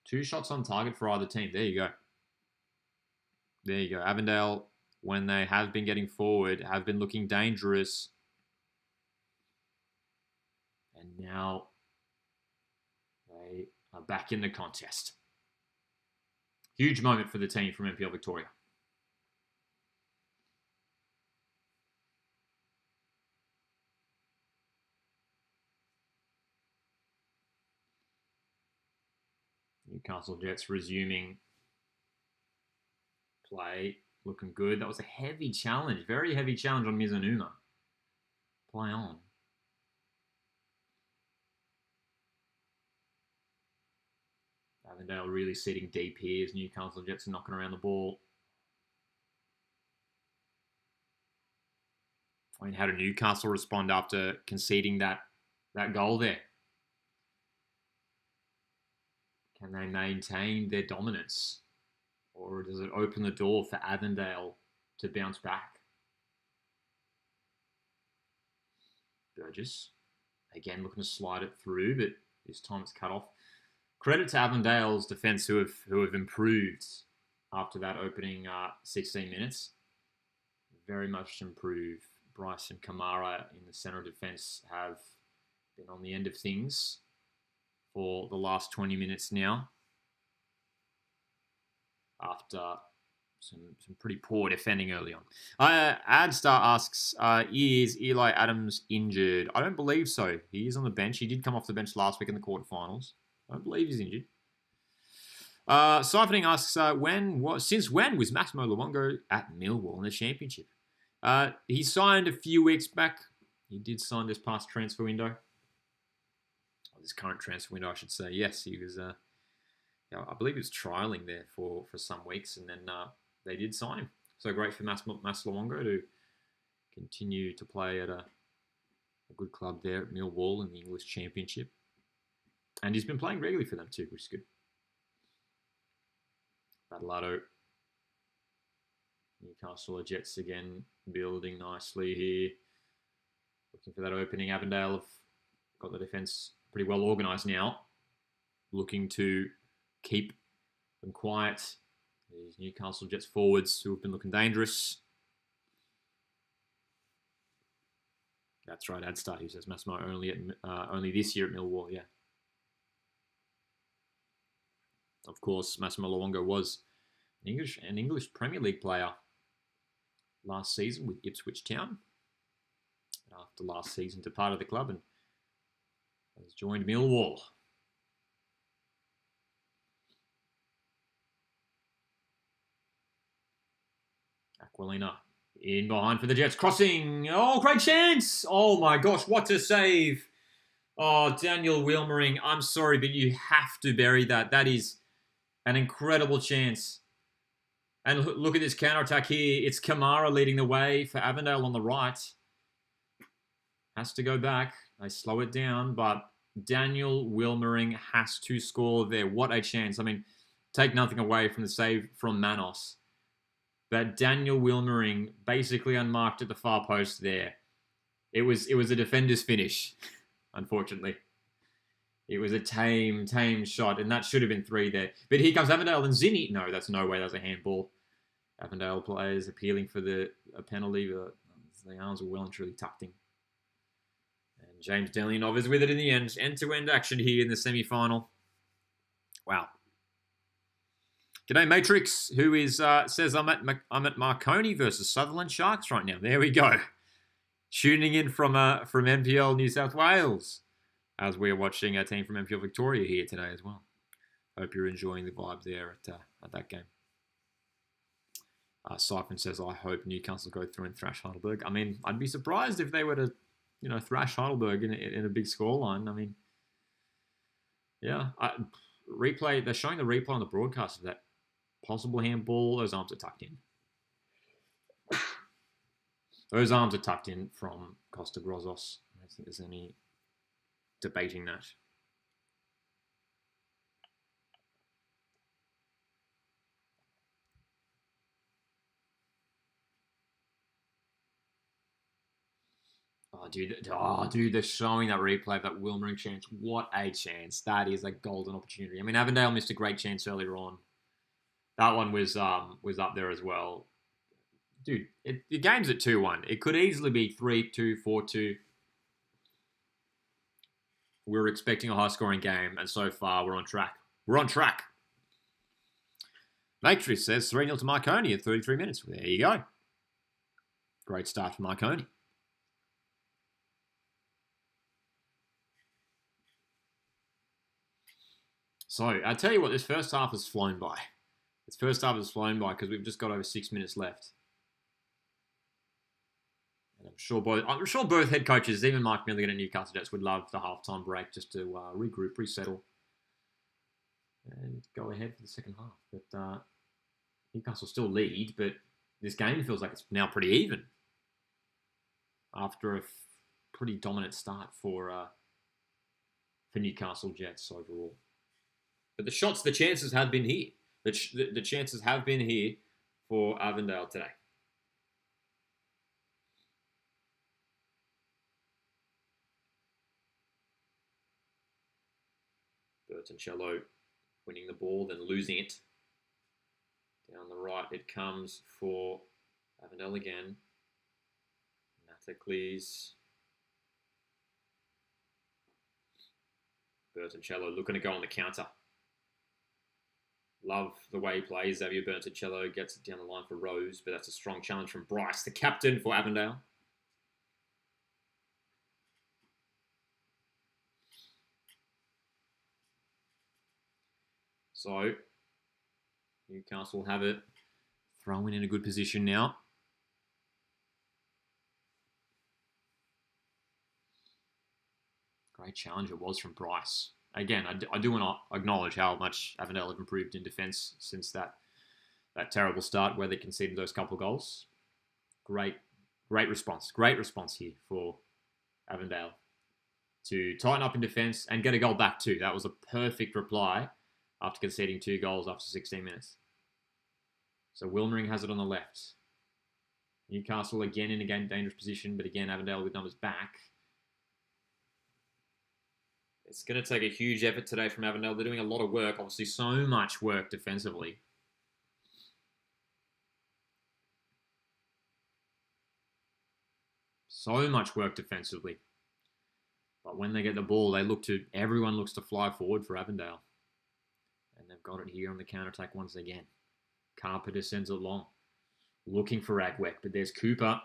2 shots on target for either team. There you go. There you go. Avondale, when they have been getting forward, have been looking dangerous. And now they are back in the contest. Huge moment for the team from NPL Victoria. Newcastle Jets resuming play. Looking good. That was a heavy challenge. Very heavy challenge on Mizunuma. Play on. Avondale really sitting deep here as Newcastle Jets are knocking around the ball. I mean, how did Newcastle respond after conceding that goal there? Can they maintain their dominance? Or does it open the door for Avondale to bounce back? Burgess, again, looking to slide it through, but this time it's cut off. Credit to Avondale's defence who have improved after that opening 16 minutes. Very much improved. Bryce and Kamara in the centre of defence have been on the end of things for the last 20 minutes now. After some pretty poor defending early on. Adstar asks, is Eli Adams injured? I don't believe so. He is on the bench. He did come off the bench last week in the quarterfinals. I don't believe he's injured. Siphoning asks, since when was Massimo Luongo at Millwall in the Championship? He signed a few weeks back. He did sign this past transfer window. Or this current transfer window, I should say. Yes, he was... I believe he was trialling there for some weeks, and then they did sign him. So great for Mas Luongo to continue to play at a good club there at Millwall in the English Championship. And he's been playing regularly for them too, which is good. Badalado. Newcastle Jets again building nicely here. Looking for that opening. Avondale have got the defence pretty well organised now. Looking to keep them quiet. These Newcastle Jets forwards who have been looking dangerous. That's right, Adstar, who says Massimo only this year at Millwall, yeah. Of course, Massimo Luongo was an English Premier League player last season with Ipswich Town. But after last season, departed the club and has joined Millwall. Aquilina in behind for the Jets. Crossing. Oh, great chance. Oh, my gosh. What a save. Oh, Daniel Wilmering. I'm sorry, but you have to bury that. That is an incredible chance. And look at this counter-attack here. It's Kamara leading the way for Avondale on the right. Has to go back. They slow it down, but Daniel Wilmering has to score there. What a chance. I mean, take nothing away from the save from Manos. But Daniel Wilmering basically unmarked at the far post there. It was a defender's finish, unfortunately. It was a tame shot, and that should have been 3 there. But here comes Avondale and Zinni. No, that's no way. That was a handball. Avondale players appealing for a penalty, but the arms were well and truly tucked in. And James Delianov is with it in the end. End-to-end action here in the semi-final. Wow. G'day, Matrix, who says I'm at Marconi versus Sutherland Sharks right now. There we go. Tuning in from NPL New South Wales as we're watching our team from NPL Victoria here today as well. Hope you're enjoying the vibe there at that game. Siphon says, I hope Newcastle go through and thrash Heidelberg. I mean, I'd be surprised if they were to, thrash Heidelberg in a big scoreline. I mean, yeah. They're showing the replay on the broadcast of that possible handball. Those arms are tucked in. Those arms are tucked in from Costa Grozos. I don't think there's any debating that. Dude, they're showing that replay of that Wilmering chance. What a chance. That is a golden opportunity. I mean, Avondale missed a great chance earlier on. That one was up there as well. Dude, the game's at 2-1. It could easily be 3-2, 4-2. We were expecting a high-scoring game, and so far we're on track. We're on track. Matrix says 3-0 to Marconi at 33 minutes. There you go. Great start for Marconi. So, I tell you what, this first half has flown by. This first half has flown by because we've just got over 6 minutes left. And I'm sure both head coaches, even Mike Milligan at Newcastle Jets, would love the halftime break just to regroup, resettle, and go ahead for the second half. But Newcastle still lead, but this game feels like it's now pretty even after a pretty dominant start for Newcastle Jets overall. But the chances have been here. The chances have been here for Avondale today. Bertoncello winning the ball, then losing it. Down the right, it comes for Avondale again. Natacles. Bertoncello looking to go on the counter. Love the way he plays. Xavier Bertoncello gets it down the line for Rose, but that's a strong challenge from Bryce, the captain for Avondale. So, Newcastle have it. Throwing in a good position now. Great challenge it was from Bryce. Again, I do want to acknowledge how much Avondale have improved in defence since that terrible start where they conceded those couple of goals. Great response. Great response here for Avondale to tighten up in defence and get a goal back too. That was a perfect reply after conceding 2 goals after 16 minutes. So Wilmering has it on the left. Newcastle again in a dangerous position, but again Avondale with numbers back. It's going to take a huge effort today from Avondale. They're doing a lot of work, obviously so much work defensively. So much work defensively. But when they get the ball, everyone looks to fly forward for Avondale. And they've got it here on the counter-attack once again. Carpenter sends it long. Looking for Agwek, but there's Cooper.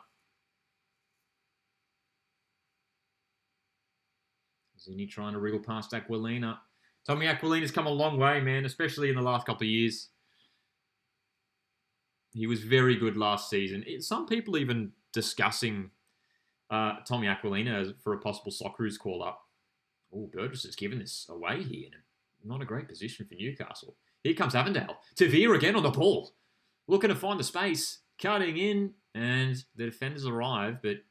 Zini trying to wriggle past Aquilina. Tommy Aquilina's come a long way, man, especially in the last couple of years. He was very good last season. Some people even discussing Tommy Aquilina for a possible Socceroos call-up. Oh, Burgess has given this away here. Not a great position for Newcastle. Here comes Avondale. Tavir again on the ball. Looking to find the space. Cutting in. And the defenders arrive, but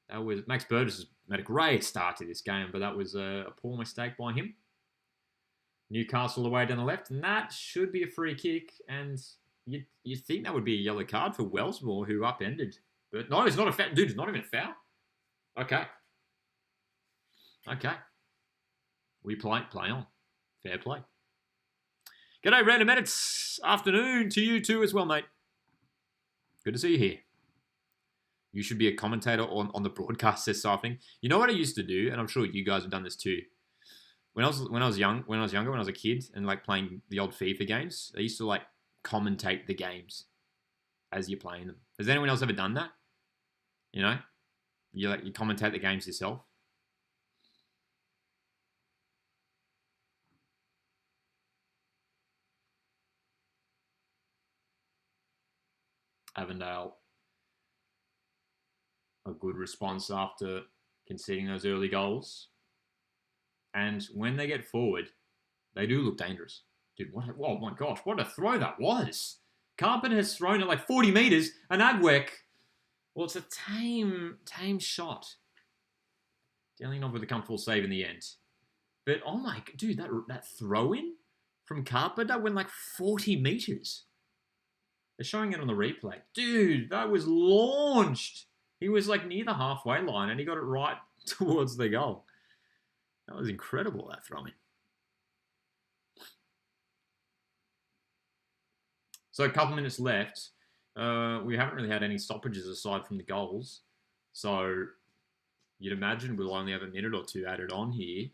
that was Max Burgess has made a great start to this game, but that was a poor mistake by him. Newcastle away down the left, and that should be a free kick, and you'd think that would be a yellow card for Wellsmore, who upended. But no, it's not a foul. Dude, it's not even a foul. Okay. We play on. Fair play. G'day, Random Edits. Afternoon to you too as well, mate. Good to see you here. You should be a commentator on the broadcast this afternoon. You know what I used to do, and I'm sure you guys have done this too. When I was younger, when I was a kid, and like playing the old FIFA games, I used to like commentate the games as you're playing them. Has anyone else ever done that? You know, you commentate the games yourself. Avondale, a good response after conceding those early goals. And when they get forward, they do look dangerous. Dude, oh my gosh, what a throw that was. Carpenter has thrown it like 40 metres, and Agwek, well, it's a tame shot. Dealing off with a comfortable save in the end. But, oh my, dude, that throw-in from Carpenter went like 40 metres. They're showing it on the replay. Dude, that was launched. He was like near the halfway line and he got it right towards the goal. That was incredible, that throw-in. So a couple minutes left. We haven't really had any stoppages aside from the goals. So you'd imagine we'll only have a minute or two added on here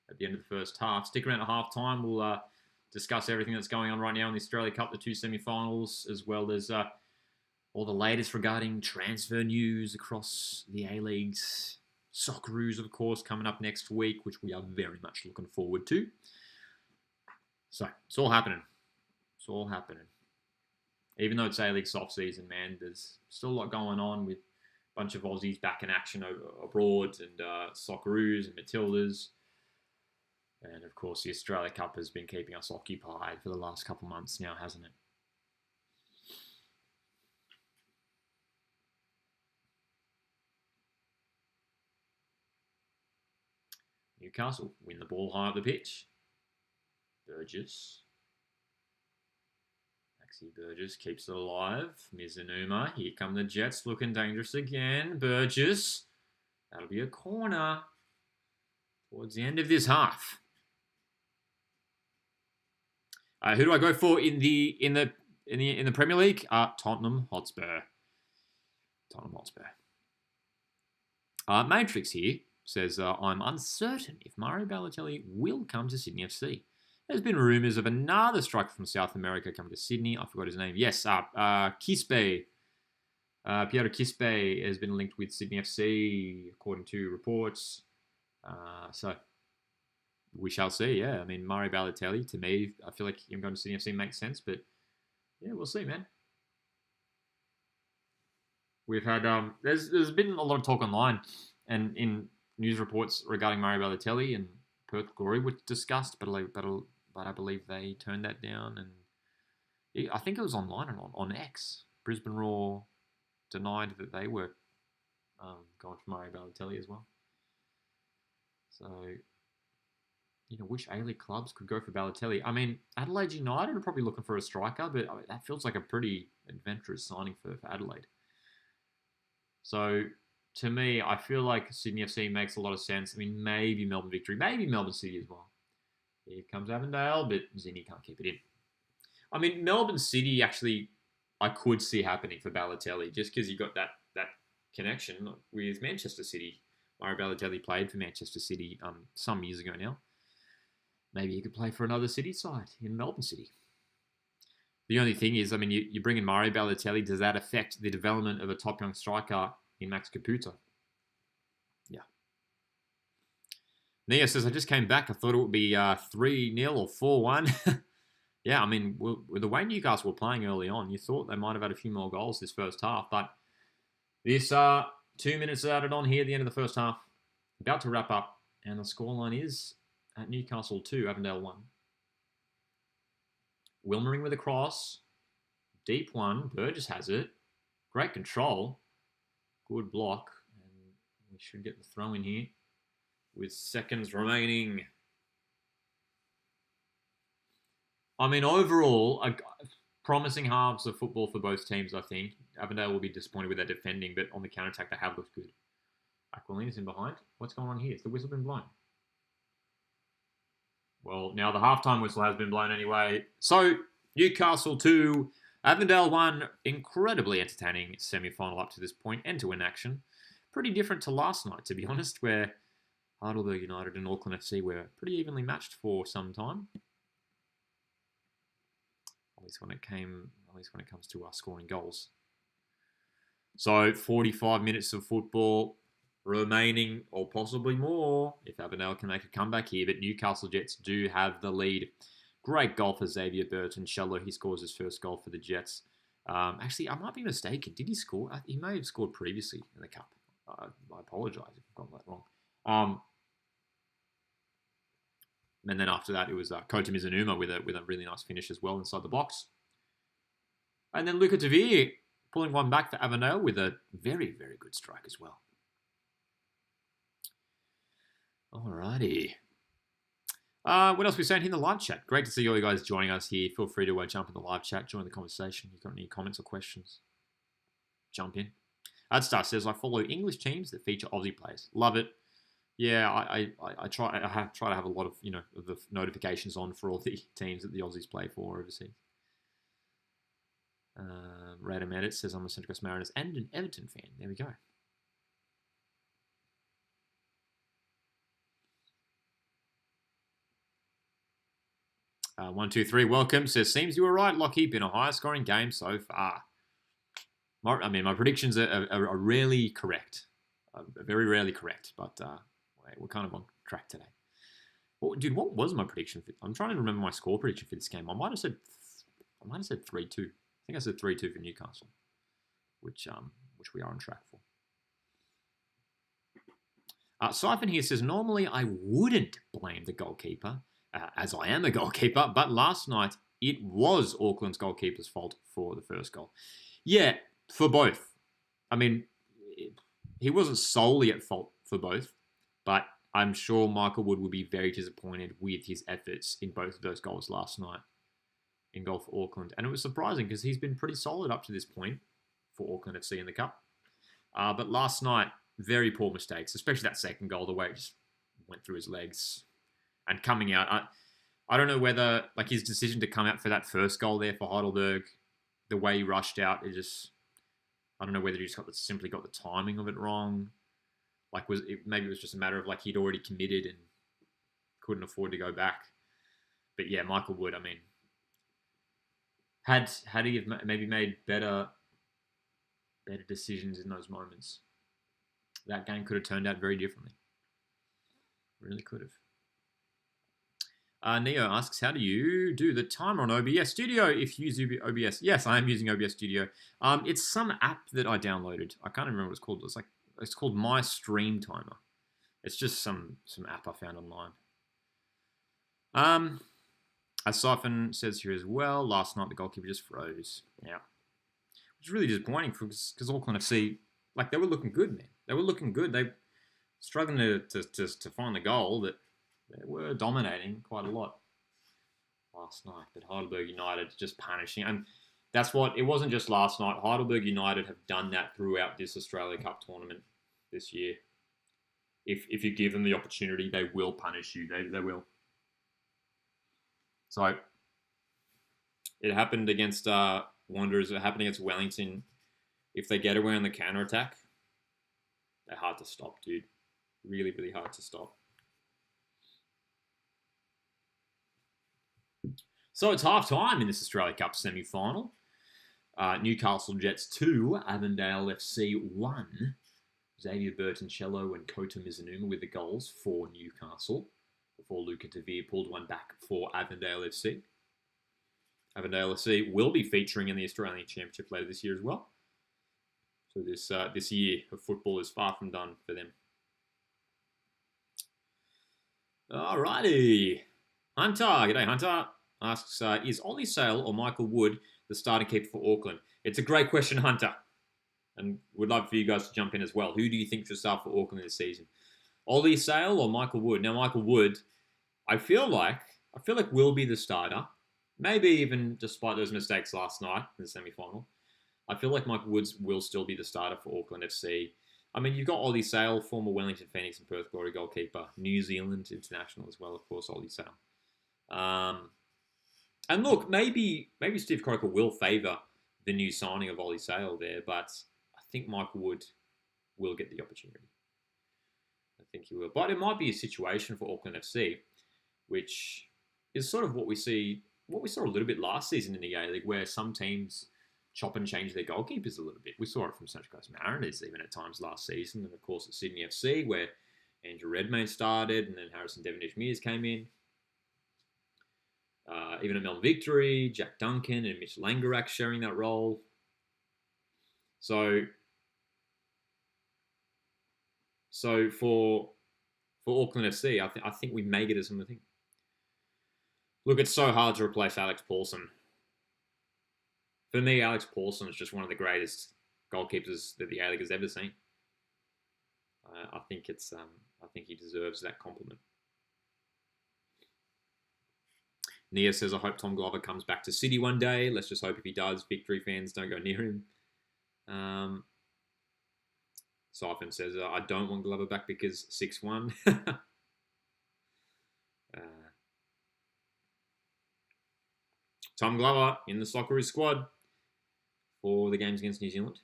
at the end of the first half. Stick around at half time. We'll discuss everything that's going on right now in the Australia Cup, the 2 semi-finals, as well as all the latest regarding transfer news across the A-Leagues. Socceroos, of course, coming up next week, which we are very much looking forward to. So, it's all happening. It's all happening. Even though it's A-League soft season, man, there's still a lot going on with a bunch of Aussies back in action abroad and Socceroos and Matildas. And, of course, the Australia Cup has been keeping us occupied for the last couple months now, hasn't it? Newcastle win the ball high up the pitch. Burgess. Maxi Burgess keeps it alive. Mizunuma. Here come the Jets looking dangerous again. Burgess. That'll be a corner towards the end of this half. Who do I go for in the Premier League? Tottenham Hotspur. Tottenham Hotspur. Matrix here says, I'm uncertain if Mario Balotelli will come to Sydney FC. There's been rumours of another striker from South America coming to Sydney. I forgot his name. Yes, Quispe. Piero Quispe has been linked with Sydney FC, according to reports. So we shall see, yeah. I mean, Mario Balotelli, to me, I feel like him going to Sydney FC makes sense, but yeah, we'll see, man. We've had, there's been a lot of talk online and in news reports regarding Mario Balotelli and Perth Glory, which discussed, but I believe they turned that down. And I think it was online and on X. Brisbane Roar denied that they were going for Mario Balotelli as well. So, wish A-League clubs could go for Balotelli. I mean, Adelaide United are probably looking for a striker, but that feels like a pretty adventurous signing for Adelaide. So, to me, I feel like Sydney FC makes a lot of sense. I mean, maybe Melbourne Victory, maybe Melbourne City as well. Here comes Avondale, but Zinni can't keep it in. I mean, Melbourne City, actually, I could see happening for Balotelli, just because you got that connection with Manchester City. Mario Balotelli played for Manchester City some years ago now. Maybe he could play for another City side in Melbourne City. The only thing is, I mean, you bring in Mario Balotelli, does that affect the development of a top young striker in Max Caputo? Yeah. Nia says, I just came back. I thought it would be 3-0 or 4-1. Yeah, I mean, with the way Newcastle were playing early on, you thought they might have had a few more goals this first half. But this 2 minutes added on here at the end of the first half. About to wrap up. And the scoreline is at Newcastle 2, Avondale 1. Wilmering with a cross. Deep one. Burgess has it. Great control. Good block. And we should get the throw in here with seconds remaining. I mean, overall, promising halves of football for both teams, I think. Avondale will be disappointed with their defending, but on the counter-attack, they have looked good. Aquilina's in behind. What's going on here? Has the whistle been blown? Well, now the halftime whistle has been blown anyway. So, Newcastle 2, Avondale 1. Incredibly entertaining semi-final up to this point. End-to-end action. Pretty different to last night, to be honest, where Heidelberg United and Auckland FC were pretty evenly matched for some time. At least when it comes to scoring goals. So 45 minutes of football remaining, or possibly more, if Avondale can make a comeback here. But Newcastle Jets do have the lead. Great goal for Xavier Burton-Shello. He scores his first goal for the Jets. Actually, I might be mistaken. Did he score? He may have scored previously in the Cup. I apologise if I've got that wrong. And then after that, it was Kota Mizunuma with a really nice finish as well inside the box. And then Luca Tavir pulling one back for Avondale with a very, very good strike as well. Alrighty. What else are we saying here in the live chat? Great to see all you guys joining us here. Feel free to jump in the live chat, join the conversation. If you've got any comments or questions, jump in. Adstar says, I follow English teams that feature Aussie players. Love it. Yeah, I try. Try to have a lot of of the notifications on for all the teams that the Aussies play for overseas. Radam Edit says I'm a Central Coast Mariners and an Everton fan. There we go. 123 welcome says seems you were right, Lockie. Been a higher scoring game so far. My predictions are rarely correct, very rarely correct, but we're kind of on track today. Well, dude, what was my prediction? I'm trying to remember my score prediction for this game. I might have said 3-2. I think I said 3-2 for Newcastle, which we are on track for. Siphon here says normally I wouldn't blame the goalkeeper, as I am a goalkeeper, but last night it was Auckland's goalkeeper's fault for the first goal. Yeah, for both. I mean, he wasn't solely at fault for both, but I'm sure Michael Wood would be very disappointed with his efforts in both of those goals last night in goal for Auckland. And it was surprising because he's been pretty solid up to this point for Auckland FC in the Cup. But last night, very poor mistakes, especially that second goal, the way it just went through his legs. And coming out, I don't know whether his decision to come out for that first goal there for Heidelberg, the way he rushed out, I don't know whether he just simply got the timing of it wrong. Maybe it was just a matter of he'd already committed and couldn't afford to go back. But yeah, Michael Wood, I mean, had he have maybe made better decisions in those moments, that game could have turned out very differently. Really could have. Neo asks, how do you do the timer on OBS Studio if you use OBS? Yes, I am using OBS Studio. It's some app that I downloaded. I can't remember what it's called. It's called My Stream Timer. It's just some app I found online. As Siphon says here as well, last night the goalkeeper just froze. Yeah. Which is really disappointing because Auckland FC, they were looking good, man. They were looking good. They were struggling to find the goal, but they were dominating quite a lot last night. But Heidelberg United just punishing. And that's what, it wasn't just last night. Heidelberg United have done that throughout this Australia Cup tournament this year. If you give them the opportunity, they will punish you. They will. So it happened against Wanderers. It happened against Wellington. If they get away on the counter-attack, they're hard to stop, dude. Really, really hard to stop. So it's half-time in this Australia Cup semi-final. Newcastle Jets 2, Avondale FC 1. Xavier Bertoncello and Kota Mizunuma with the goals for Newcastle, before Luca Tavir pulled one back for Avondale FC. Avondale FC will be featuring in the Australian Championship later this year as well. So this year of football is far from done for them. Alrighty. Hunter, g'day Hunter, asks, is Ollie Sale or Michael Wood the starting keeper for Auckland? It's a great question, Hunter. And would love for you guys to jump in as well. Who do you think should start for Auckland this season? Ollie Sale or Michael Wood? Now, Michael Wood, I feel like will be the starter. Maybe even despite those mistakes last night in the semi-final. I feel like Michael Woods will still be the starter for Auckland FC. I mean, you've got Ollie Sale, former Wellington Phoenix and Perth Glory goalkeeper, New Zealand international as well, of course, Ollie Sale. And look, maybe Steve Croker will favour the new signing of Ollie Sale there, but I think Michael Wood will get the opportunity. I think he will. But it might be a situation for Auckland FC, which is sort of what we saw a little bit last season in the A-League, where some teams chop and change their goalkeepers a little bit. We saw it from Central Coast Mariners even at times last season, and of course at Sydney FC, where Andrew Redmayne started, and then Harrison Devonish-Mears came in. Even at Melbourne Victory, Jack Duncan and Mitch Langerak sharing that role. So for Auckland FC, I think we may get a similar thing. Look, it's so hard to replace Alex Paulson. For me, Alex Paulson is just one of the greatest goalkeepers that the A-League has ever seen. I think he deserves that compliment. Nia says, I hope Tom Glover comes back to City one day. Let's just hope if he does, Victory fans don't go near him. Siphon says, I don't want Glover back because 6-1. Tom Glover in the Socceroos squad for the games against New Zealand.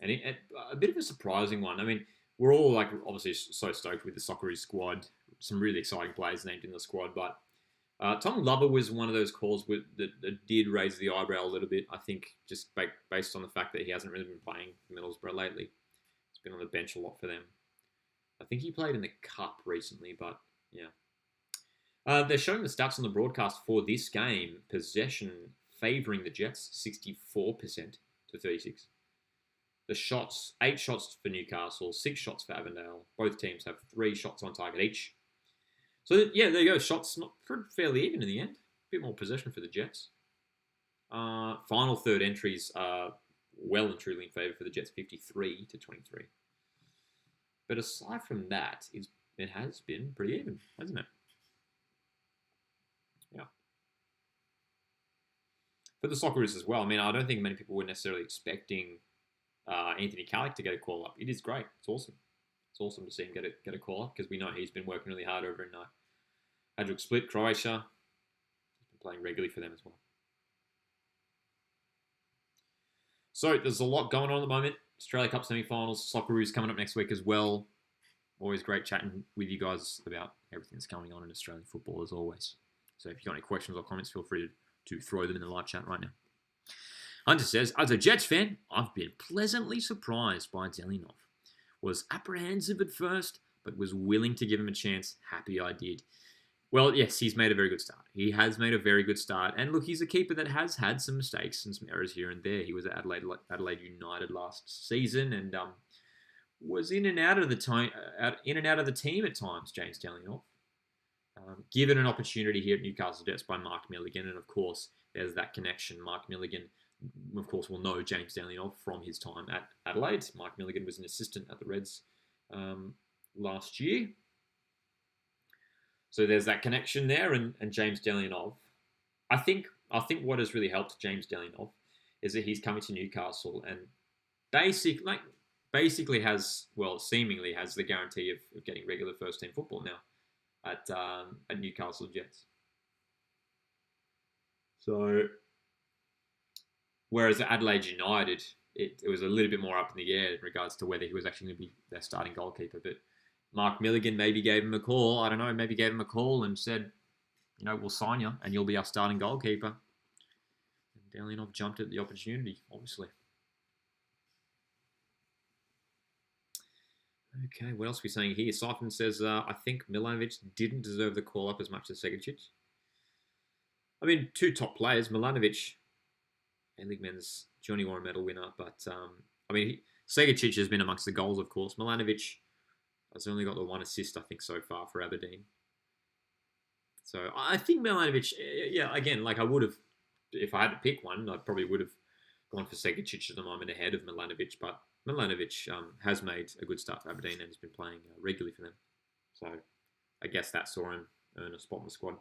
And a bit of a surprising one. I mean, we're all like obviously so stoked with the Socceroos squad. Some really exciting players named in the squad, but Tom Glover was one of those calls that did raise the eyebrow a little bit. I think just based on the fact that he hasn't really been playing for Middlesbrough lately. He's been on the bench a lot for them. I think he played in the Cup recently, but yeah. They're showing the stats on the broadcast for this game. Possession favouring the Jets, 64% to 36. The shots, 8 shots for Newcastle, 6 shots for Avondale. Both teams have 3 shots on target each. So, yeah, there you go. Shots not fairly even in the end. A bit more possession for the Jets. Final third entries are well and truly in favour for the Jets, 53 to 23. But aside from that, it has been pretty even, hasn't it? Yeah. For the Socceroos as well, I mean, I don't think many people were necessarily expecting Anthony Carrick to get a call up. It is great. It's awesome. It's awesome to see him get a call up because we know he's been working really hard over in Hajduk Split, Croatia. He's been playing regularly for them as well. So there's a lot going on at the moment. Australia Cup semi-finals, Socceroos coming up next week as well. Always great chatting with you guys about everything that's going on in Australian football as always. So if you've got any questions or comments, feel free to throw them in the live chat right now. Hunter says, as a Jets fan, I've been pleasantly surprised by Delianov. Was apprehensive at first, but was willing to give him a chance. Happy I did. Well, yes, he's made a very good start. He has made a very good start. And look, he's a keeper that has had some mistakes and some errors here and there. He was at Adelaide United last season and was in and out of the team at times, James Delianov. Given an opportunity here at Newcastle Jets by Mark Milligan, and of course, there's that connection. Mark Milligan, of course, will know James Delianov from his time at Adelaide. Mark Milligan was an assistant at the Reds last year. So there's that connection there, and James Delianov. I think what has really helped James Delianov is that he's coming to Newcastle and basically seemingly has the guarantee of getting regular first team football now at Newcastle Jets. So whereas at Adelaide United, it was a little bit more up in the air in regards to whether he was actually going to be their starting goalkeeper, but Mark Milligan maybe gave him a call. I don't know, maybe gave him a call and said, we'll sign you and you'll be our starting goalkeeper. And Delianov jumped at the opportunity, obviously. Okay, what else are we saying here? Siphon says, I think Milanovic didn't deserve the call-up as much as Segicic. I mean, 2 top players. Milanovic, A-League Men's Johnny Warren medal winner, but, Segicic has been amongst the goals, of course. Milanovic has only got the 1 assist, I think, so far for Aberdeen. So I think Milanovic, again, I would have, if I had to pick one, I probably would have gone for Segicic at the moment ahead of Milanovic, but Milanovic has made a good start for Aberdeen and has been playing regularly for them. So I guess that saw him earn a spot in the squad.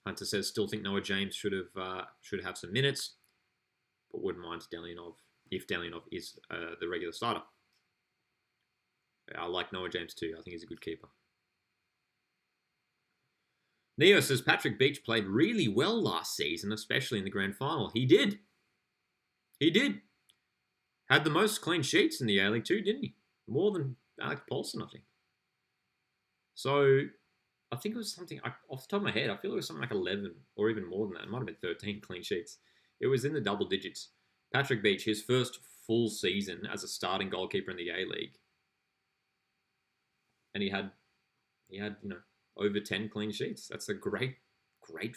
Hunter says, still think Noah James should have some minutes, but wouldn't mind Delianov if Delianov is the regular starter. I like Noah James too. I think he's a good keeper. Neo says, Patrick Beach played really well last season, especially in the grand final. He did. Had the most clean sheets in the A-League too, didn't he? More than Alex Paulson, I think. So I think it was something, off the top of my head, I feel it was something like 11 or even more than that. It might have been 13 clean sheets. It was in the double digits. Patrick Beach, his first full season as a starting goalkeeper in the A-League. And he had over 10 clean sheets. That's a great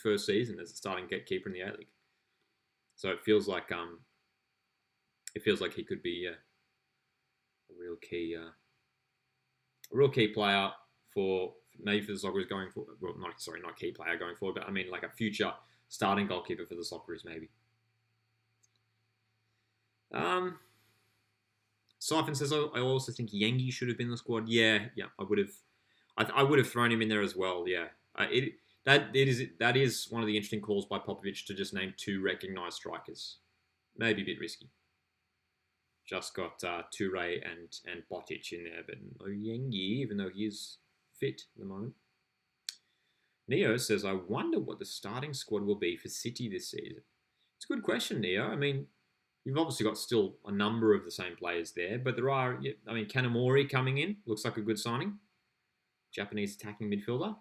first season as a starting keeper in the A-League. So it feels like he could be a real key player for maybe for the Socceroos going forward. Well, not key player going forward, but I mean like a future starting goalkeeper for the Socceroos maybe. Siphon says, I also think Yengi should have been in the squad. Yeah, I would have thrown him in there as well. Yeah, that is one of the interesting calls by Popovich to just name 2 recognised strikers. Maybe a bit risky. Just got Toure and Botic in there, but no Yengi, even though he is fit at the moment. Neo says, I wonder what the starting squad will be for City this season. It's a good question, Neo. I mean, you've obviously got still a number of the same players there, but there are, I mean, Kanamori coming in, looks like a good signing. Japanese attacking midfielder.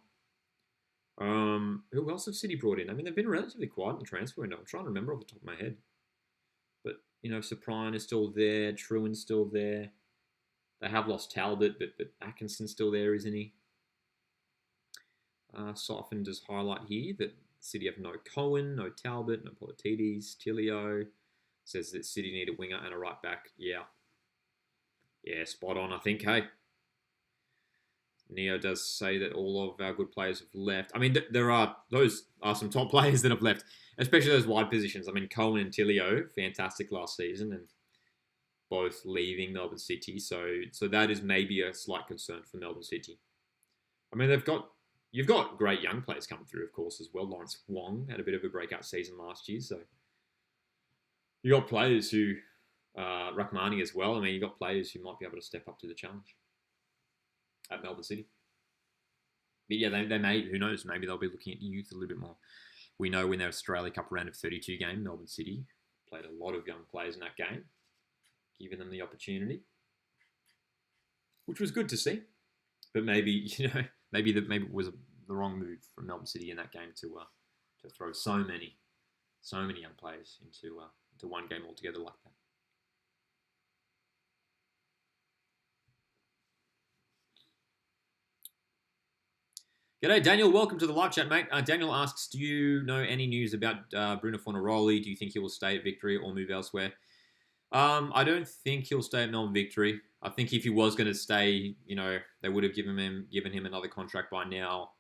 Who else have City brought in? I mean, they've been relatively quiet in the transfer window. I'm trying to remember off the top of my head. But, Soprano is still there. Truan's still there. They have lost Talbot, but Atkinson's still there, isn't he? Soften does highlight here that City have no Cohen, no Talbot, no Politides, Tilio. Says that City need a winger and a right back. Yeah, spot on, I think, hey. Neo does say that all of our good players have left. I mean, those are some top players that have left, especially those wide positions. I mean, Cohen and Tilio, fantastic last season, and both leaving Melbourne City. So that is maybe a slight concern for Melbourne City. I mean, you've got great young players coming through, of course, as well. Lawrence Wong had a bit of a breakout season last year, so you got players who, Rahmani as well. I mean, you got players who might be able to step up to the challenge at Melbourne City. But yeah, they may, who knows, maybe they'll be looking at youth a little bit more. We know in their Australia Cup round of 32 game, Melbourne City played a lot of young players in that game, giving them the opportunity, which was good to see. But maybe, maybe it was the wrong move from Melbourne City in that game to throw so many young players into one game altogether like that. G'day, Daniel. Welcome to the live chat, mate. Daniel asks, do you know any news about Bruno Fornaroli? Do you think he will stay at Victory or move elsewhere? I don't think he'll stay at Melbourne Victory. I think if he was going to stay, they would have given him another contract by now.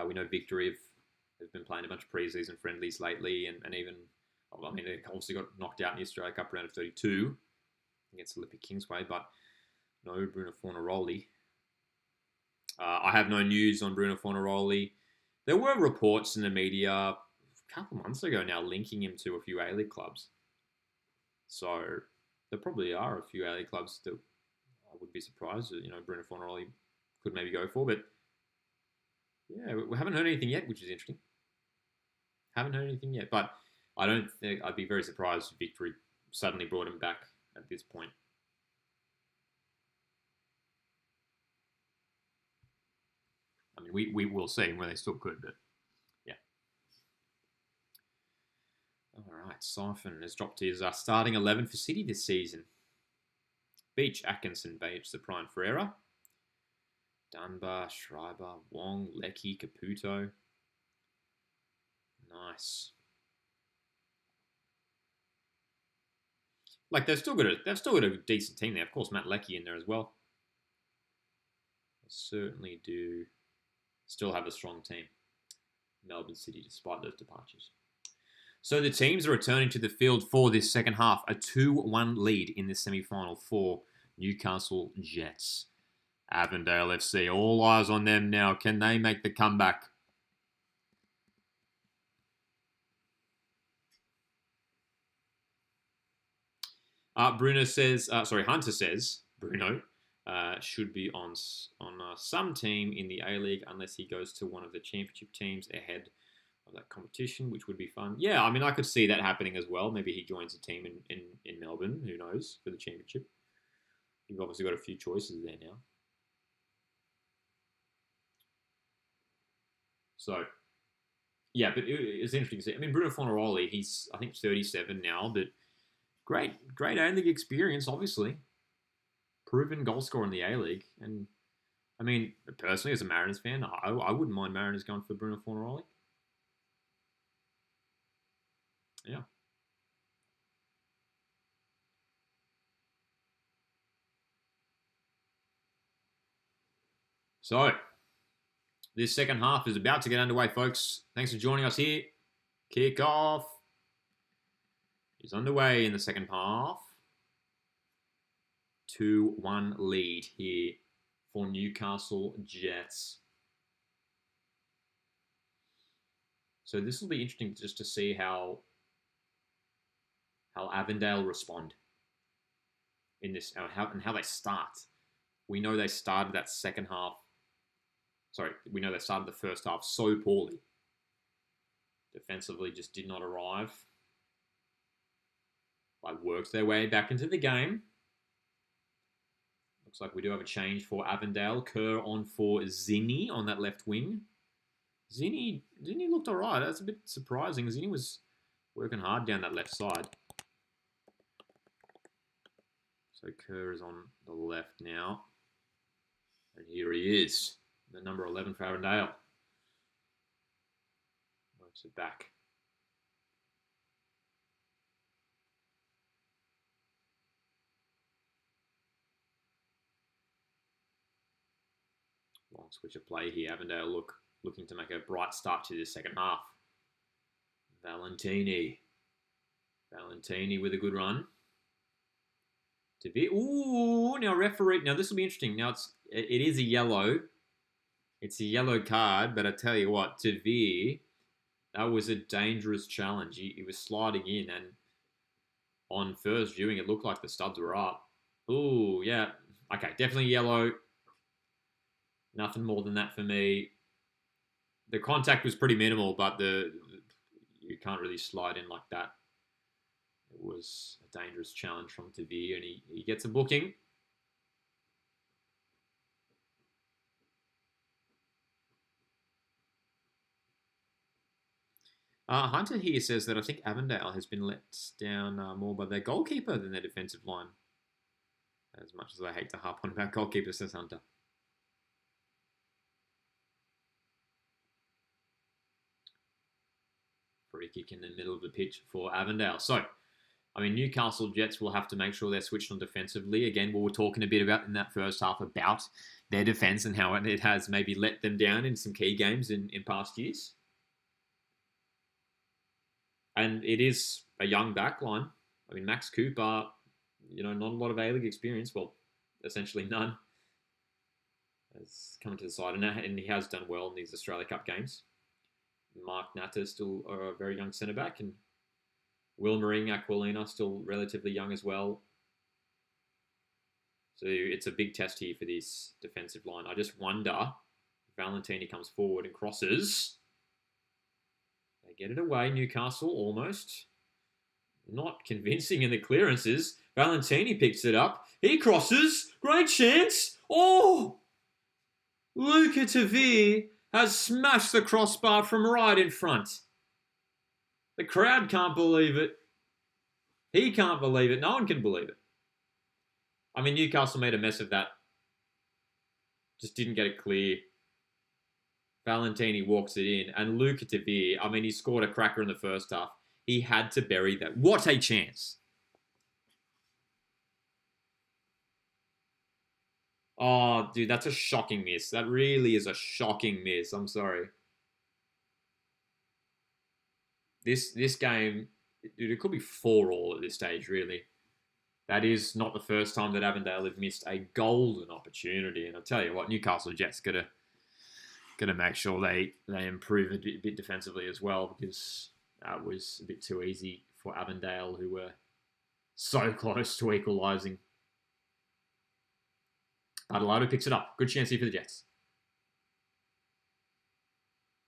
We know Victory have been playing a bunch of pre-season friendlies lately, and even, I mean, they obviously got knocked out in the Australia Cup round of 32 against Olympic Kingsway, but no Bruno Fornaroli. I have no news on Bruno Fornaroli. There were reports in the media a couple months ago now linking him to a few A-League clubs. So there probably are a few A-League clubs that I would be surprised that, Bruno Fornaroli could maybe go for. But yeah, we haven't heard anything yet, which is interesting. Haven't heard anything yet. But I don't think I'd be very surprised if Victory suddenly brought him back at this point. I mean, we will see where they still could, but yeah. All right, Siphon has dropped his starting 11 for City this season. Beach, Atkinson, Bates, Soprano, Ferreira, Dunbar, Schreiber, Wong, Leckie, Caputo. Nice. Like they've still got a decent team there. Of course, Matt Leckie in there as well. They certainly do still have a strong team. Melbourne City, despite those departures. So the teams are returning to the field for this second half. A 2-1 lead in the semi-final for Newcastle Jets. Avondale FC, all eyes on them now. Can they make the comeback? Hunter says, Bruno should be on some team in the A-League unless he goes to one of the championship teams ahead of that competition, which would be fun. Yeah, I mean, I could see that happening as well. Maybe he joins a team in Melbourne, who knows, for the championship. You've obviously got a few choices there now. So, yeah, but it's interesting to see. I mean, Bruno Fornaroli, he's, I think, 37 now, but great A-League experience, obviously. Proven goal scorer in the A-League. And, I mean, personally, as a Mariners fan, I wouldn't mind Mariners going for Bruno Fornaroli. Yeah. So, this second half is about to get underway, folks. Thanks for joining us here. Kick-off is underway in the second half. 2-1 lead here for Newcastle Jets. So this will be interesting just to see how Avondale respond in this, and how they start. We know they started that second half. Sorry, we know they started the first half so poorly. Defensively, just did not arrive. Like, worked their way back into the game. Looks like we do have a change for Avondale. Kerr on for Zinni on that left wing. Zinni looked all right. That's a bit surprising. Zinni was working hard down that left side. So Kerr is on the left now. And here he is, the number 11 for Avondale. Works it back. Long switch of play here. Avondale looking to make a bright start to this second half. Valentini with a good run. Ooh, now referee. Now this will be interesting. Now it is a yellow. It's a yellow card, but I tell you what, Tavir, that was a dangerous challenge. He was sliding in, and on first viewing, it looked like the studs were up. Ooh, yeah. Okay, definitely yellow. Nothing more than that for me. The contact was pretty minimal, but you can't really slide in like that. It was a dangerous challenge from Tavir, and he gets a booking. Hunter here says that I think Avondale has been let down more by their goalkeeper than their defensive line. As much as I hate to harp on about goalkeeper, says Hunter. Free kick in the middle of the pitch for Avondale. So, I mean, Newcastle Jets will have to make sure they're switched on defensively. Again, we were talking a bit about in that first half about their defence and how it has maybe let them down in some key games in past years. And it is a young backline. I mean, Max Cooper, not a lot of A-League experience. Well, essentially none. Has come to the side, and he has done well in these Australia Cup games. Mark Natta is still a very young centre-back, and Wilmering Aquilina still relatively young as well. So it's a big test here for this defensive line. I just wonder if Valentini comes forward and crosses. They get it away. Newcastle almost. Not convincing in the clearances. Valentini picks it up. He crosses. Great chance. Oh! Luca Tavir has smashed the crossbar from right in front. The crowd can't believe it. He can't believe it. No one can believe it. I mean, Newcastle made a mess of that. Just didn't get it clear. Valentini walks it in. And Luca Tavir, I mean, he scored a cracker in the first half. He had to bury that. What a chance. Oh, dude, that's a shocking miss. That really is a shocking miss. I'm sorry. This game, dude, it could be 4-4 at this stage, really. That is not the first time that Avondale have missed a golden opportunity. And I'll tell you what, Newcastle Jets gotta make sure they improve a bit defensively as well, because that was a bit too easy for Avondale, who were so close to equalising. Adelardo picks it up. Good chance here for the Jets.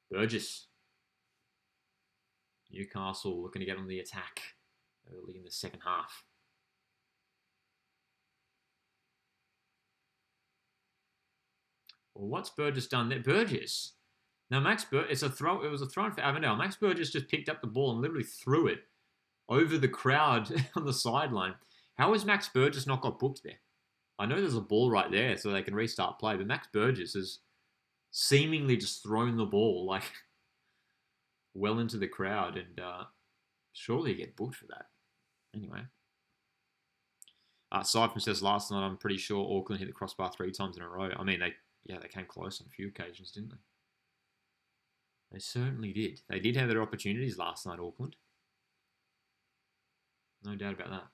Burgess. Newcastle looking to get on the attack early in the second half. Well, what's Burgess done there? Burgess. Now, it's a throw. It was a throw for Avondale. Max Burgess just picked up the ball and literally threw it over the crowd on the sideline. How has Max Burgess not got booked there? I know there's a ball right there so they can restart play, but Max Burgess has seemingly just thrown the ball like well into the crowd, and surely you get booked for that. Anyway. Siphon says last night, I'm pretty sure Auckland hit the crossbar 3 times in a row. I mean, they came close on a few occasions, didn't they? They certainly did. They did have their opportunities last night, Auckland. No doubt about that.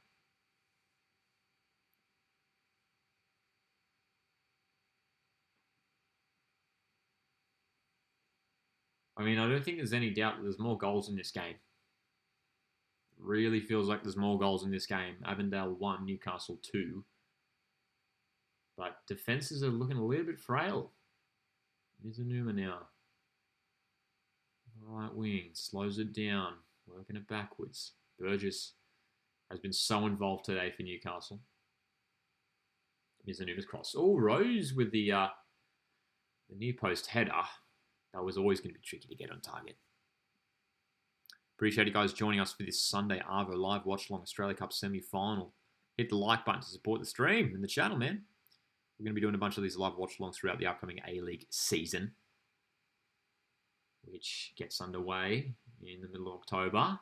I mean, I don't think there's any doubt that there's more goals in this game. Really feels like there's more goals in this game. Avondale 1, Newcastle 2. But defences are looking a little bit frail. Mizunuma now. Right wing, slows it down, working it backwards. Burgess has been so involved today for Newcastle. Mizunuma's cross. Oh, Rose with the near post header. That was always going to be tricky to get on target. Appreciate you guys joining us for this Sunday Arvo live watch-along Australia Cup semi-final. Hit the like button to support the stream and the channel, man. We're going to be doing a bunch of these live watch-alongs throughout the upcoming A-League season, which gets underway in the middle of October.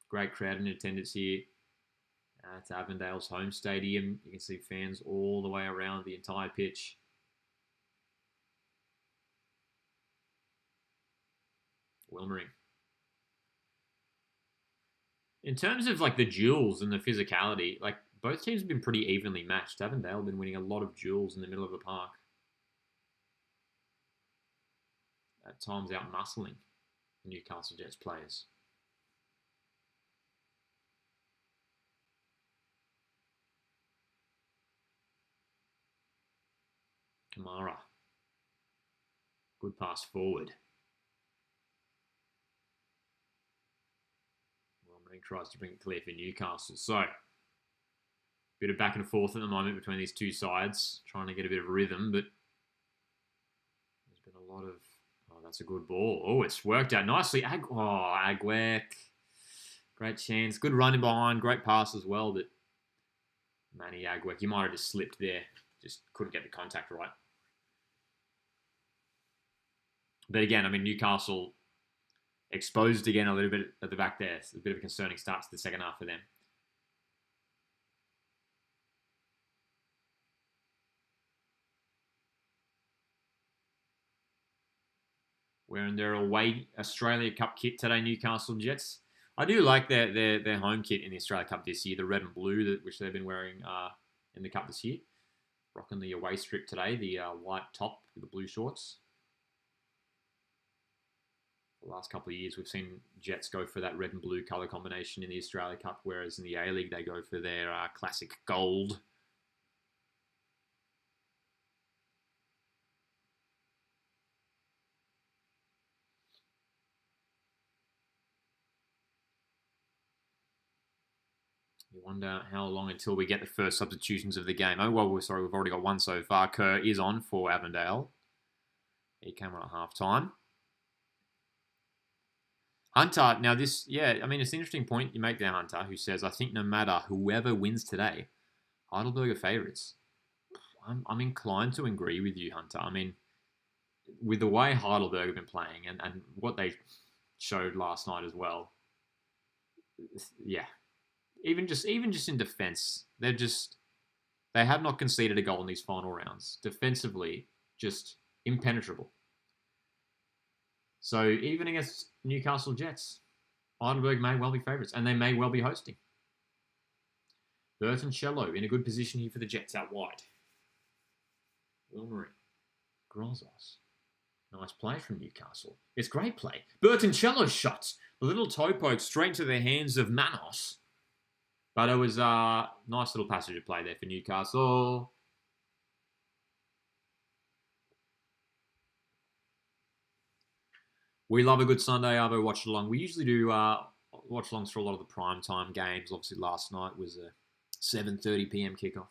Great crowd in attendance here at Avondale's home stadium. You can see fans all the way around the entire pitch. Wilmering. In terms of like the duels and the physicality, like both teams have been pretty evenly matched. Avondale have been winning a lot of duels in the middle of the park. At times out muscling the Newcastle Jets players. Kamara. Good pass forward. Wilmering tries to bring it clear for Newcastle. So, bit of back and forth at the moment between these two sides, trying to get a bit of rhythm, but there's been a lot of... Oh, that's a good ball. Oh, it's worked out nicely. Agwek. Great chance. Good running behind. Great pass as well, but Manny Agwek, you might have just slipped there. Just couldn't get the contact right. But again, I mean, Newcastle exposed again a little bit at the back there. It's a bit of a concerning start to the second half for them. Wearing their away Australia Cup kit today, Newcastle Jets. I do like their home kit in the Australia Cup this year, the red and blue, which they've been wearing in the Cup this year. Rocking the away strip today, the white top with the blue shorts. The last couple of years, we've seen Jets go for that red and blue colour combination in the Australia Cup, whereas in the A-League, they go for their classic gold. You wonder how long until we get the first substitutions of the game. Oh, well, sorry, we've already got one so far. Kerr is on for Avondale. He came on at half-time. Hunter, now this, yeah, I mean, it's an interesting point you make there, Hunter, who says, I think no matter whoever wins today, Heidelberg are favourites. I'm inclined to agree with you, Hunter. I mean, with the way Heidelberg have been playing and what they showed last night as well, yeah. Even just in defence, they have not conceded a goal in these final rounds. Defensively, just impenetrable. So even against Newcastle Jets, Heidelberg may well be favourites, and they may well be hosting. Burton Cello in a good position here for the Jets out wide. Wilmering. Grozos. Nice play from Newcastle. It's great play. Burton Cello's shot. A little toe poke straight into the hands of Manos. But it was a nice little passage of play there for Newcastle. We love a good Sunday Arvo watch-along. We usually do watch-alongs for a lot of the prime-time games. Obviously, last night was a 7:30 p.m. kickoff.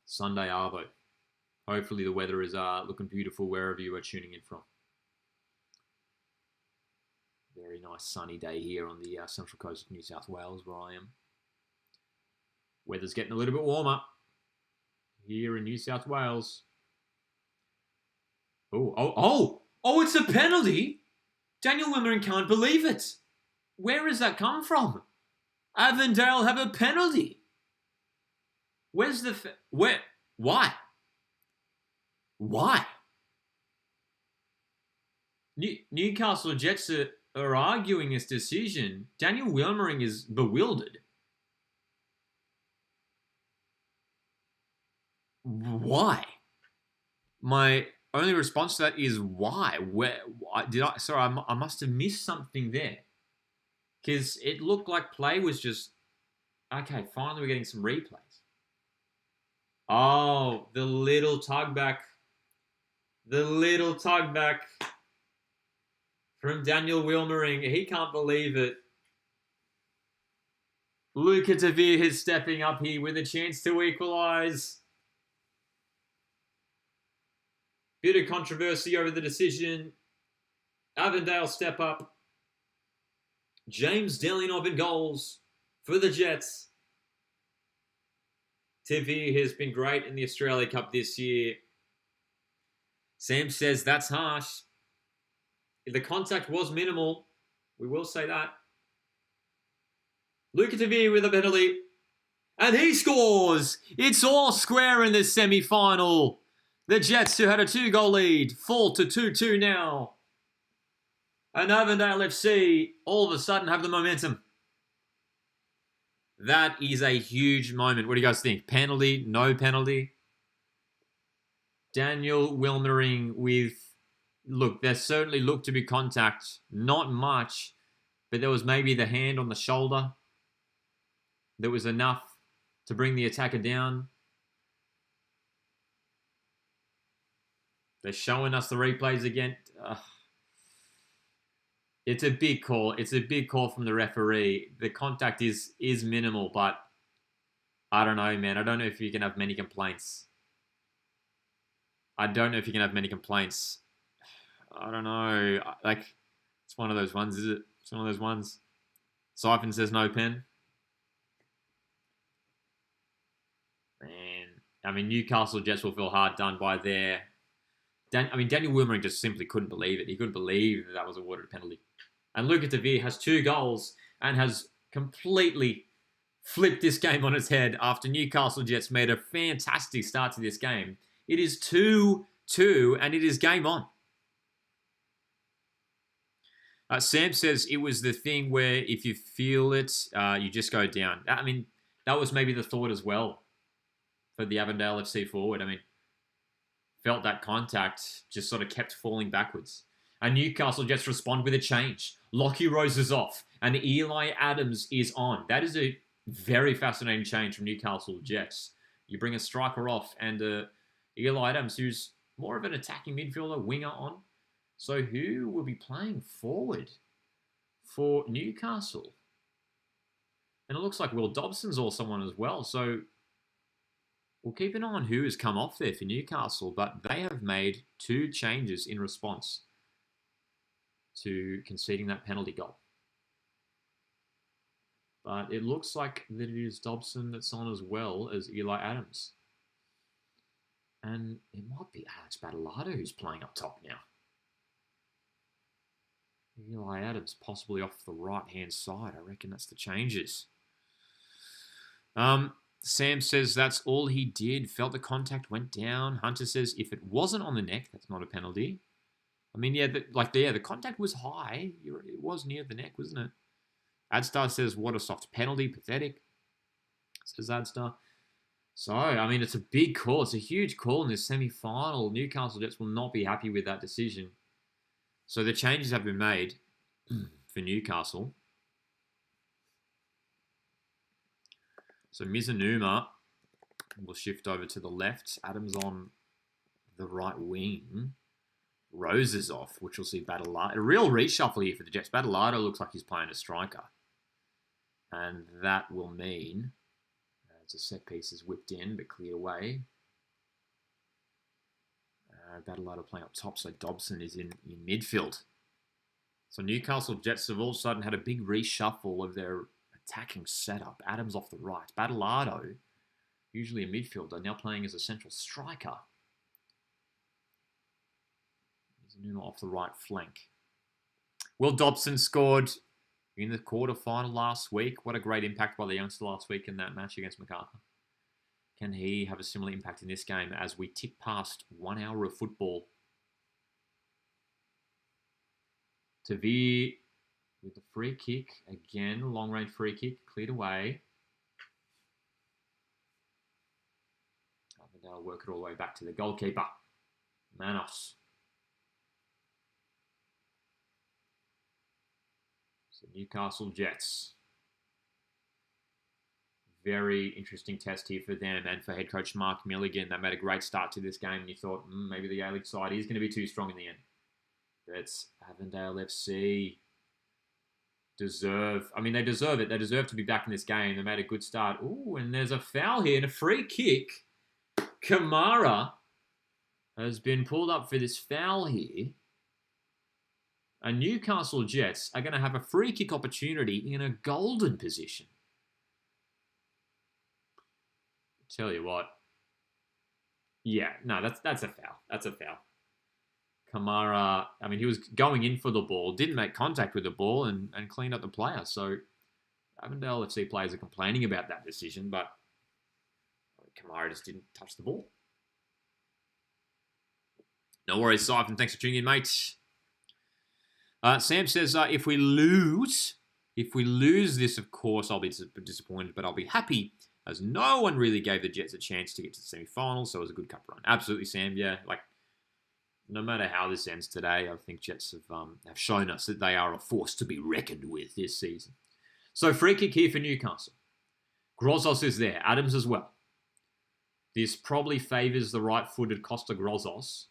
Sunday Arvo. Hopefully the weather is looking beautiful wherever you are tuning in from. Very nice sunny day here on the central coast of New South Wales where I am. Weather's getting a little bit warmer here in New South Wales. Oh, it's a penalty! Daniel Wilmering can't believe it. Where has that come from? Avondale have a penalty. Where's the... Why? Why? Newcastle Jets are arguing this decision. Daniel Wilmering is bewildered. Why? My only response to that is why? Where did I? Sorry, I must have missed something there because it looked like play was just okay. Finally, we're getting some replays. Oh, the little tug back from Daniel Wilmering. He can't believe it. Luca Tavir is stepping up here with a chance to equalise. Bit of controversy over the decision. Avondale step up. James Delianov in goals for the Jets. Tavir has been great in the Australia Cup this year. Sam says that's harsh. The contact was minimal. We will say that. Luca Tavir with a penalty. And he scores! It's all square in this semi-final. The Jets, who had a 2-goal lead, fall to 2-2 now. And Avondale FC all of a sudden have the momentum. That is a huge moment. What do you guys think? Penalty? No penalty? Daniel Wilmering with... Look, there certainly looked to be contact. Not much, but there was maybe the hand on the shoulder. That was enough to bring the attacker down. They're showing us the replays again. It's a big call. It's a big call from the referee. The contact is minimal, but I don't know, man. I don't know if you can have many complaints. I don't know if you can have many complaints. I don't know. Like, it's one of those ones, is it? It's one of those ones. Siphon says no pen. Man, I mean, Newcastle Jets will feel hard done by there. Daniel Wilmering just simply couldn't believe it. He couldn't believe that was awarded a penalty. And Luca Tavir has 2 goals and has completely flipped this game on its head after Newcastle Jets made a fantastic start to this game. It is 2-2 and it is game on. Sam says it was the thing where if you feel it, you just go down. I mean, that was maybe the thought as well for the Avondale FC forward. I mean, felt that contact, just sort of kept falling backwards. And Newcastle Jets respond with a change. Lockie Rose is off, and Eli Adams is on. That is a very fascinating change from Newcastle Jets. You bring a striker off and Eli Adams, who's more of an attacking midfielder, winger on. So who will be playing forward for Newcastle? And it looks like Will Dobson's also on as well. So we'll keep an eye on who has come off there for Newcastle, but they have made 2 changes in response to conceding that penalty goal. But it looks like that it is Dobson that's on as well as Eli Adams. And it might be Alex Badalado who's playing up top now. Eli Adams possibly off the right-hand side. I reckon that's the changes. Sam says that's all he did. Felt the contact, went down. Hunter says if it wasn't on the neck, that's not a penalty. I mean, yeah, the contact was high. It was near the neck, wasn't it? Adstar says what a soft penalty, pathetic. Says Adstar. So, I mean, it's a big call. It's a huge call in this semi-final. Newcastle Jets will not be happy with that decision. So the changes have been made for Newcastle. So Mizunuma will shift over to the left. Adams on the right wing. Rose is off, which will see Badalado. A real reshuffle here for the Jets. Badalado looks like he's playing a striker. And that will mean it's a set piece is whipped in, but cleared away. Badalado playing up top, so Dobson is in midfield. So Newcastle Jets have all of a sudden had a big reshuffle of their attacking setup. Adams off the right. Badalado, usually a midfielder, now playing as a central striker. Numa off the right flank. Will Dobson scored in the quarterfinal last week. What a great impact by the youngster last week in that match against MacArthur. Can he have a similar impact in this game as we tick past 1 hour of football? Tavir with the free kick. Again, long-range free kick. Cleared away. They'll work it all the way back to the goalkeeper, Manos. So Newcastle Jets. Very interesting test here for them and for head coach Mark Milligan. They made a great start to this game and you thought maybe the A-League side is going to be too strong in the end. But Avondale FC they deserve it. They deserve to be back in this game. They made a good start. Ooh, and there's a foul here and a free kick. Kamara has been pulled up for this foul here. And Newcastle Jets are going to have a free kick opportunity in a golden position. Tell you what. Yeah, no, that's a foul. That's a foul. Kamara, he was going in for the ball, didn't make contact with the ball and cleaned up the player. So Avondale FC players are complaining about that decision, but Kamara just didn't touch the ball. No worries, Siphon. Thanks for tuning in, mate. Sam says, if we lose this, of course, I'll be disappointed, but I'll be happy as no one really gave the Jets a chance to get to the semi-finals, so it was a good cup run. Absolutely, Sam. Yeah, no matter how this ends today, I think Jets have shown us that they are a force to be reckoned with this season. So free kick here for Newcastle. Grozos is there. Adams as well. This probably favours the right-footed Costa Grozos.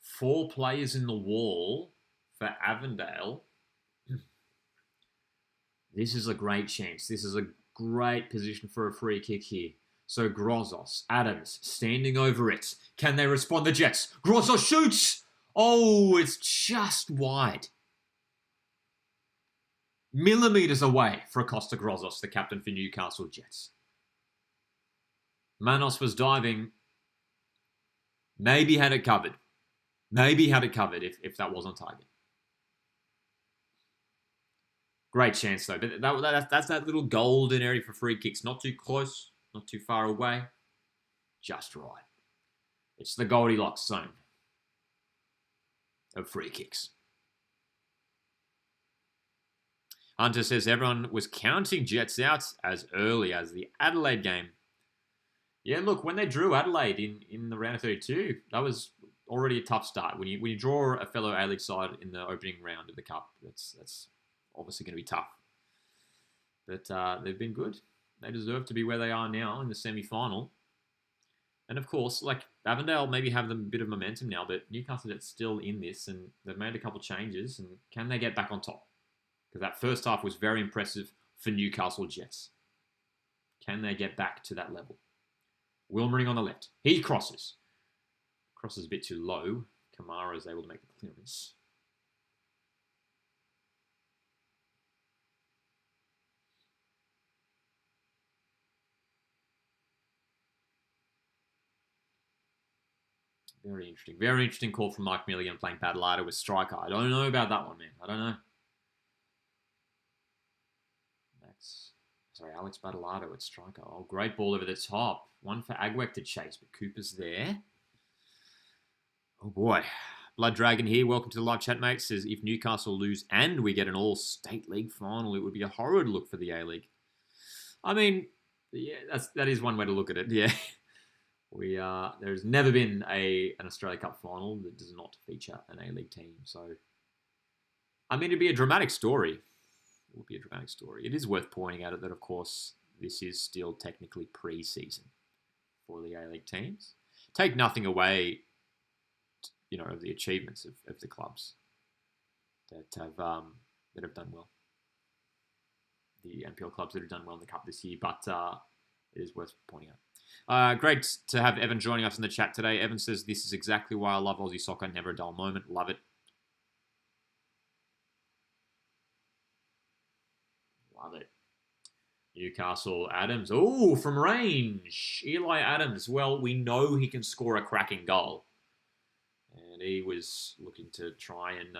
4 players in the wall for Avondale. This is a great chance. This is a great position for a free kick here. So Grozos, Adams, standing over it. Can they respond? The Jets. Grozos shoots! Oh, it's just wide. Millimetres away for Costa Grozos, the captain for Newcastle Jets. Manos was diving. Maybe had it covered. Maybe had it covered if that was on target. Great chance, though. But that's that little golden area for free kicks. Not too close, not too far away. Just right. It's the Goldilocks zone of free kicks. Hunter says everyone was counting Jets out as early as the Adelaide game. Yeah, look, when they drew Adelaide in the round of 32, that was already a tough start. When you draw a fellow A-League side in the opening round of the Cup, that's obviously going to be tough. But they've been good. They deserve to be where they are now in the semi-final. And of course, Avondale maybe have them a bit of momentum now, but Newcastle is still in this and they've made a couple changes. And can they get back on top? Because that first half was very impressive for Newcastle Jets. Can they get back to that level? Wilmering on the left. He crosses. Crosses a bit too low. Kamara is able to make the clearance. Very interesting. Very interesting call from Mike Milligan playing Badalado with striker. I don't know about that one, man. I don't know. Alex Badalado at striker. Oh, great ball over the top. One for Agwek to chase, but Cooper's there. Oh, boy. Blood Dragon here. Welcome to the live chat, mate. Says, if Newcastle lose and we get an all-state league final, it would be a horrid look for the A-League. Yeah, that is one way to look at it. Yeah. There's never been an Australia Cup final that does not feature an A-League team. So, it'd be a dramatic story. It would be a dramatic story. It is worth pointing out that, of course, this is still technically pre-season for the A-League teams. Take nothing away, of the achievements of the clubs that have done well. The NPL clubs that have done well in the Cup this year, but it is worth pointing out. Great to have Evan joining us in the chat today. Evan says, this is exactly why I love Aussie soccer. Never a dull moment. Love it. Love it. Newcastle, Adams. Oh, from range. Eli Adams. Well, we know he can score a cracking goal. And he was looking to try and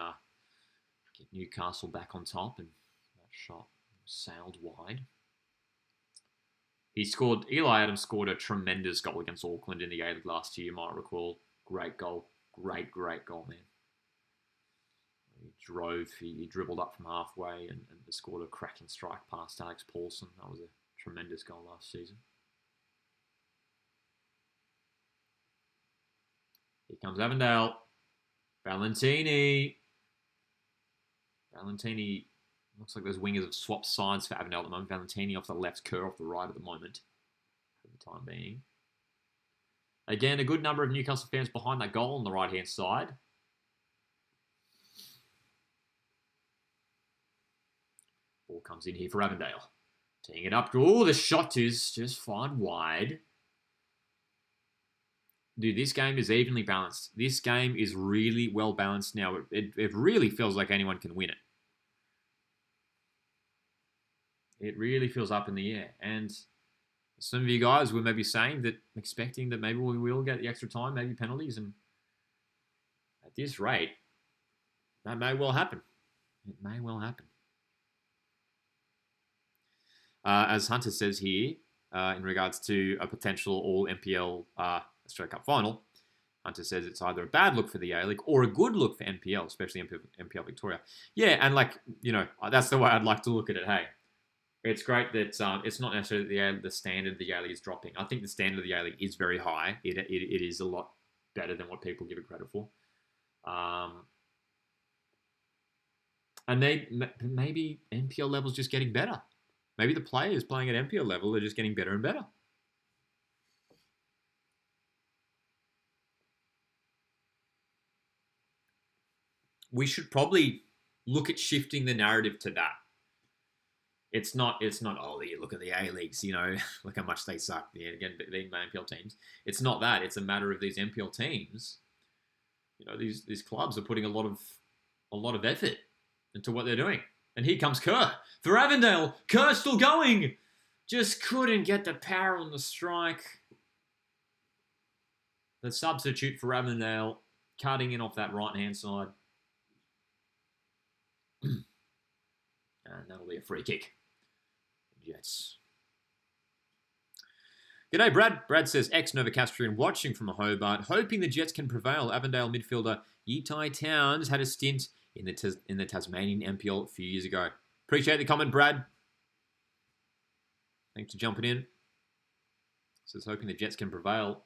get Newcastle back on top. And that shot sailed wide. Eli Adams scored a tremendous goal against Auckland in the A-League last year, you might recall. Great goal. Great goal, man. He dribbled up from halfway and scored a cracking strike past Alex Paulson. That was a tremendous goal last season. comes Avondale. Valentini looks like those wingers have swapped sides for Avondale at the moment. Valentini off the left, Kerr off the right at the moment, for the time being. Again, a good number of Newcastle fans behind that goal on the right-hand side. Ball comes in here for Avondale. Teeing it up. Oh, the shot is just fired wide. Dude, this game is evenly balanced. This game is really well balanced now. It really feels like anyone can win it. It really feels up in the air. And some of you guys were maybe saying that, expecting that maybe we will get the extra time, maybe penalties. And at this rate, that may well happen. It may well happen. As Hunter says here, in regards to a potential all-NPL Australia Cup final, Hunter says it's either a bad look for the A-League or a good look for NPL, especially NPL Victoria. Yeah, and that's the way I'd like to look at it, hey. It's great that it's not necessarily the standard of the A-League is dropping. I think the standard of the A-League is very high. It is a lot better than what people give it credit for. And maybe NPL level's just getting better. Maybe the players playing at NPL level are just getting better and better. We should probably look at shifting the narrative to that. It's not, oh, look at the A-Leagues, look how much they suck. Yeah, again, being my NPL teams. It's not that. It's a matter of these NPL teams. These clubs are putting a lot of effort into what they're doing. And here comes Kerr. For Avondale, Kerr still going. Just couldn't get the power on the strike. The substitute for Avondale, cutting in off that right-hand side. And that'll be a free kick. Jets. G'day, Brad. Brad says, ex-Novocastrian watching from Hobart, hoping the Jets can prevail. Avondale midfielder Yitai Towns had a stint in the Tasmanian NPL a few years ago. Appreciate the comment, Brad. Thanks for jumping in. Says, hoping the Jets can prevail.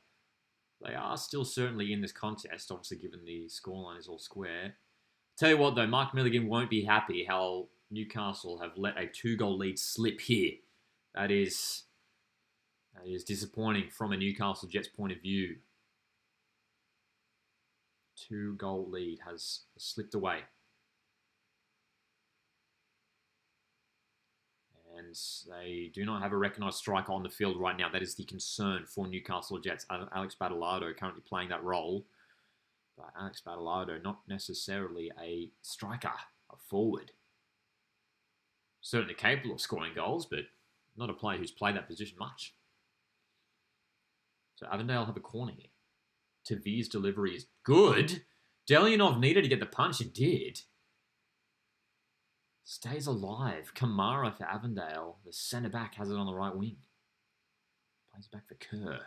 They are still certainly in this contest, obviously given the scoreline is all square. Tell you what, though, Mark Milligan won't be happy how Newcastle have let a 2-goal lead slip here. That is disappointing from a Newcastle Jets point of view. 2-goal lead has slipped away. And they do not have a recognised striker on the field right now. That is the concern for Newcastle Jets. Alex Badalado currently playing that role. But Alex Badalado, not necessarily a striker, a forward. Certainly capable of scoring goals, but not a player who's played that position much. So Avondale have a corner here. Tavir's delivery is good. Delianov needed to get the punch and did. Stays alive. Kamara for Avondale. The centre-back has it on the right wing. Plays back for Kerr.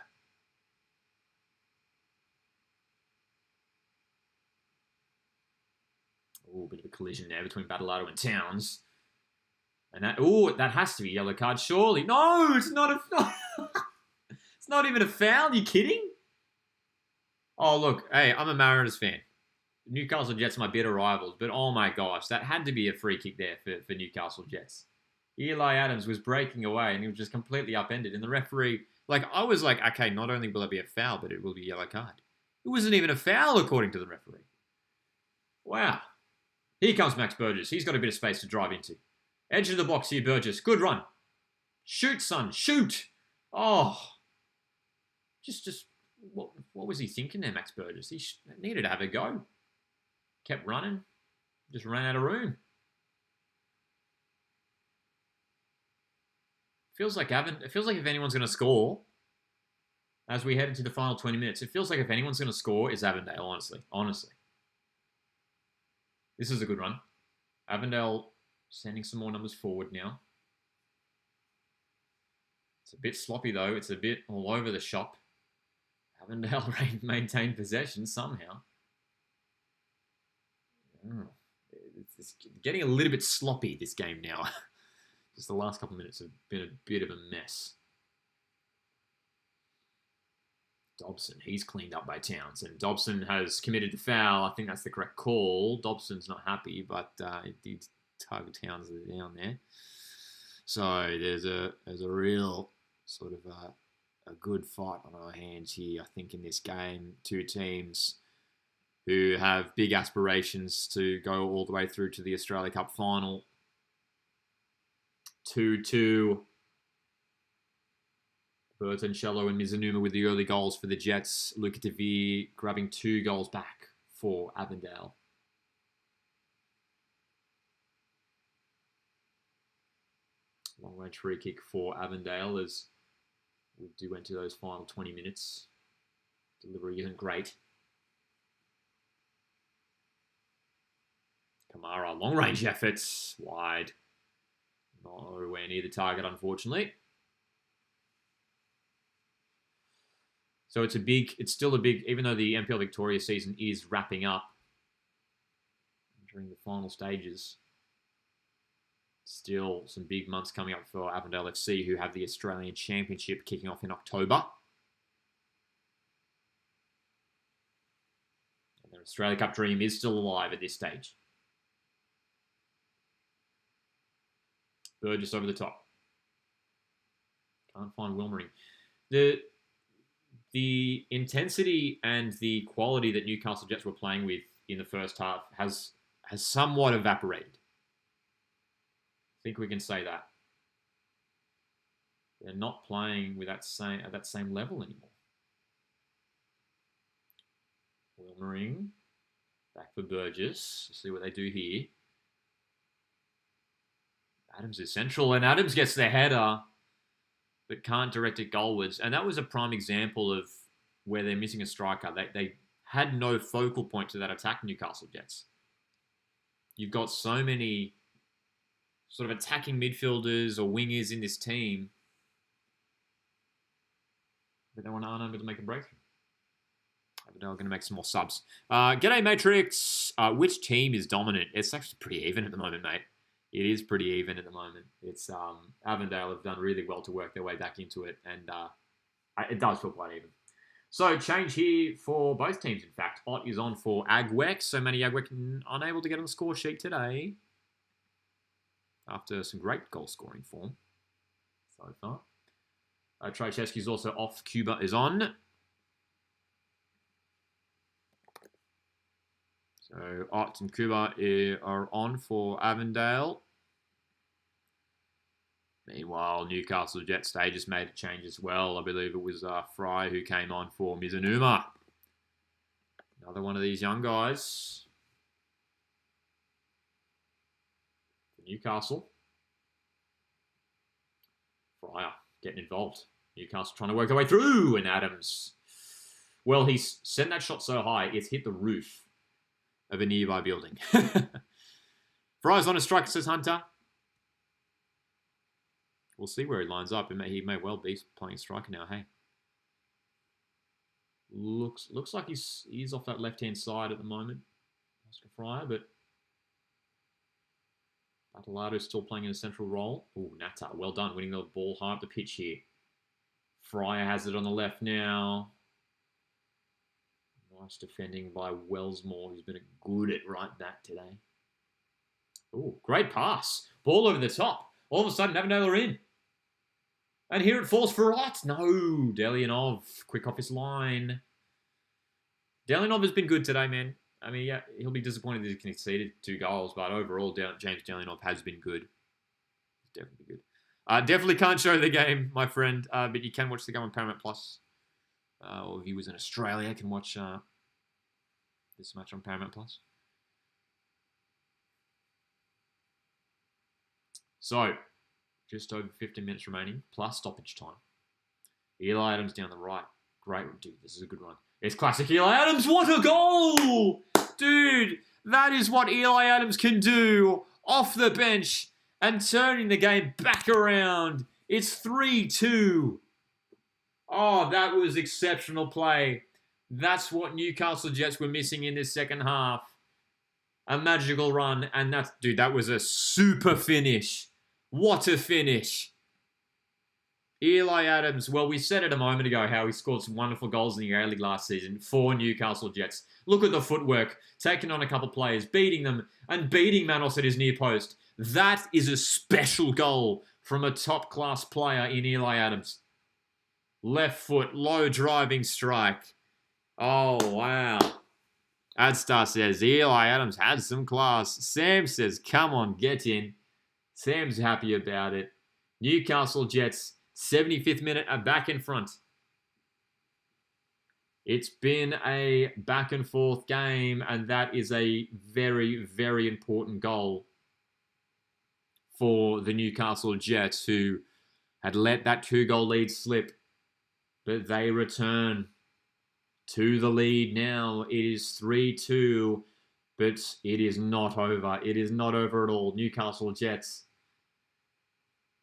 Oh, bit of a collision there between Badalado and Towns. And that has to be a yellow card, surely. No, it's not a... It's not even a foul. Are you kidding? Oh, look. Hey, I'm a Mariners fan. Newcastle Jets are my bitter rivals. But, oh, my gosh. That had to be a free kick there for Newcastle Jets. Eli Adams was breaking away, and he was just completely upended. And the referee... I was like, okay, not only will it be a foul, but it will be a yellow card. It wasn't even a foul, according to the referee. Wow. Here comes Max Burgess. He's got a bit of space to drive into. Edge of the box here, Burgess. Good run. Shoot, son. Shoot. Oh. Just what was he thinking there, Max Burgess? He needed to have a go. Kept running. Just ran out of room. Feels like if anyone's going to score, as we head into the final 20 minutes, it feels like if anyone's going to score, it's Avondale, honestly. This is a good run. Avondale sending some more numbers forward now. It's a bit sloppy, though. It's a bit all over the shop. Avondale maintained possession somehow. It's getting a little bit sloppy, this game now. Just the last couple of minutes have been a bit of a mess. Dobson, he's cleaned up by Townsend. Dobson has committed the foul. I think that's the correct call. Dobson's not happy, but he did tug Townsend down there. So there's a real sort of a good fight on our hands here, I think, in this game. Two teams who have big aspirations to go all the way through to the Australia Cup final. 2-2. Bertoncello and Mizunuma with the early goals for the Jets. Luca Tavir grabbing 2 goals back for Avondale. Long-range free kick for Avondale as we do enter those final 20 minutes. Delivery isn't great. Kamara, long-range efforts. Wide. Nowhere near the target, unfortunately. So it's still a big, even though the NPL Victoria season is wrapping up during the final stages, still some big months coming up for Avondale FC, who have the Australian Championship kicking off in October. And their Australia Cup dream is still alive at this stage. Burgess over the top. Can't find Wilmering. The intensity and the quality that Newcastle Jets were playing with in the first half has somewhat evaporated. I think we can say that. They're not playing with at that same level anymore. Wilmering. Back for Burgess. Let's see what they do here. Adams is central, and Adams gets the header, but can't direct it goalwards. And that was a prime example of where they're missing a striker. They had no focal point to that attack, Newcastle Jets. You've got so many sort of attacking midfielders or wingers in this team, but they were unable to make a breakthrough. They're going to make some more subs. G'day, Matrix. Which team is dominant? It's actually pretty even at the moment, mate. It is pretty even at the moment. It's Avondale have done really well to work their way back into it, and it does feel quite even. So change here for both teams, in fact. Ott is on for Agwek. So Manny Agwek unable to get on the score sheet today after some great goal scoring form so far. Trojewski is also off. Cuba is on. So Ott and Cuba are on for Avondale. Meanwhile, Newcastle Jets, they just made a change as well. I believe it was Fry who came on for Mizunuma. Another one of these young guys. For Newcastle. Fryer getting involved. Newcastle trying to work their way through. And Adams. Well, he's sent that shot so high, it's hit the roof of a nearby building. Fry's on a strike, says Hunter. We'll see where he lines up. He may well be playing striker now, hey. Looks like he's off that left-hand side at the moment, Oscar Fryer, but Batalado's still playing in a central role. Oh, Nata, well done, winning the ball high up the pitch here. Fryer has it on the left now. Nice defending by Wellsmore, who's been good at right back today. Oh, great pass. Ball over the top. All of a sudden, Avondale are in. And here it falls for Ott. No, Delianov, quick off his line. Delianov has been good today, man. I mean, yeah, he'll be disappointed that he conceded 2 goals, but overall, James Delianov has been good. He's definitely good. Definitely can't show the game, my friend, but you can watch the game on Paramount Plus. Or if he was in Australia, can watch this match on Paramount Plus. So, just over 15 minutes remaining, plus stoppage time. Eli Adams down the right. Great, dude, this is a good run. It's classic Eli Adams. What a goal! Dude, that is what Eli Adams can do off the bench and turning the game back around. It's 3-2. Oh, that was exceptional play. That's what Newcastle Jets were missing in this second half. A magical run, and that was a super finish. What a finish. Eli Adams, well, we said it a moment ago how he scored some wonderful goals in the A-League last season for Newcastle Jets. Look at the footwork, taking on a couple players, beating them, and beating Manos at his near post. That is a special goal from a top-class player in Eli Adams. Left foot, low driving strike. Oh, wow. Adstar says, Eli Adams has some class. Sam says, come on, get in. Sam's happy about it. Newcastle Jets, 75th minute, are back in front. It's been a back and forth game, and that is a very, very important goal for the Newcastle Jets, who had let that 2-goal lead slip. But they return to the lead now. It is 3-2, but it is not over. It is not over at all. Newcastle Jets,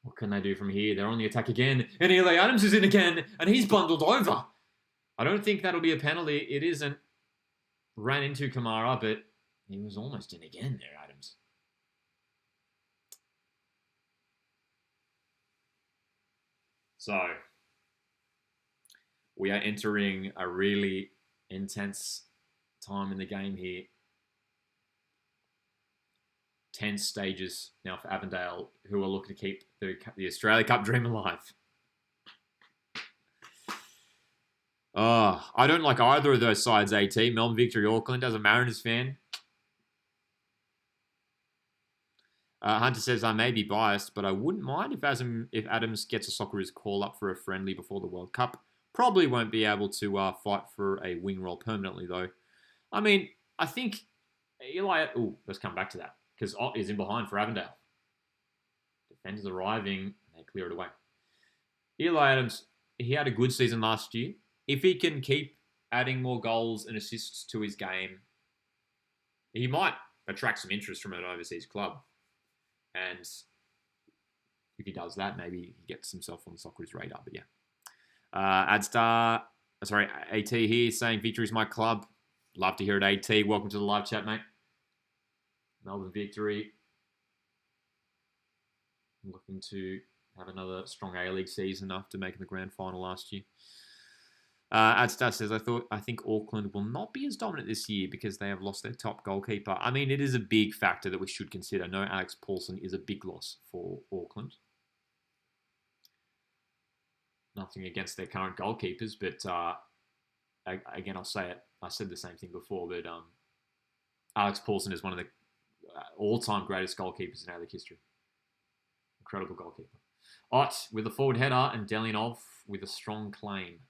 what can they do from here? They're on the attack again, and Eli Adams is in again, and he's bundled over. I don't think that'll be a penalty. It isn't. Ran into Kamara, but he was almost in again there, Adams. So, we are entering a really intense time in the game here. Tense stages now for Avondale, who are looking to keep the Australia Cup dream alive. I don't like either of those sides, AT. Melbourne Victory, Auckland, as a Mariners fan. Hunter says, I may be biased, but I wouldn't mind if Adams gets a Socceroos call up for a friendly before the World Cup. Probably won't be able to fight for a wing role permanently, though. I mean, I think Eli... Oh, let's come back to that, because Ott is in behind for Avondale. Defenders arriving, and they clear it away. Eli Adams, he had a good season last year. If he can keep adding more goals and assists to his game, he might attract some interest from an overseas club. And if he does that, maybe he gets himself on the Socceroos radar. But yeah. AT here saying Victory's my club. Love to hear it, AT. Welcome to the live chat, mate. Melbourne Victory. Looking to have another strong A-League season after making the grand final last year. Adstar says, I think Auckland will not be as dominant this year because they have lost their top goalkeeper. I mean, it is a big factor that we should consider. No, Alex Paulson is a big loss for Auckland. Nothing against their current goalkeepers, but again, I'll say it. I said the same thing before, but Alex Paulson is one of the all-time greatest goalkeepers in A-League history. Incredible goalkeeper. Ott with a forward header and Delianov with a strong claim.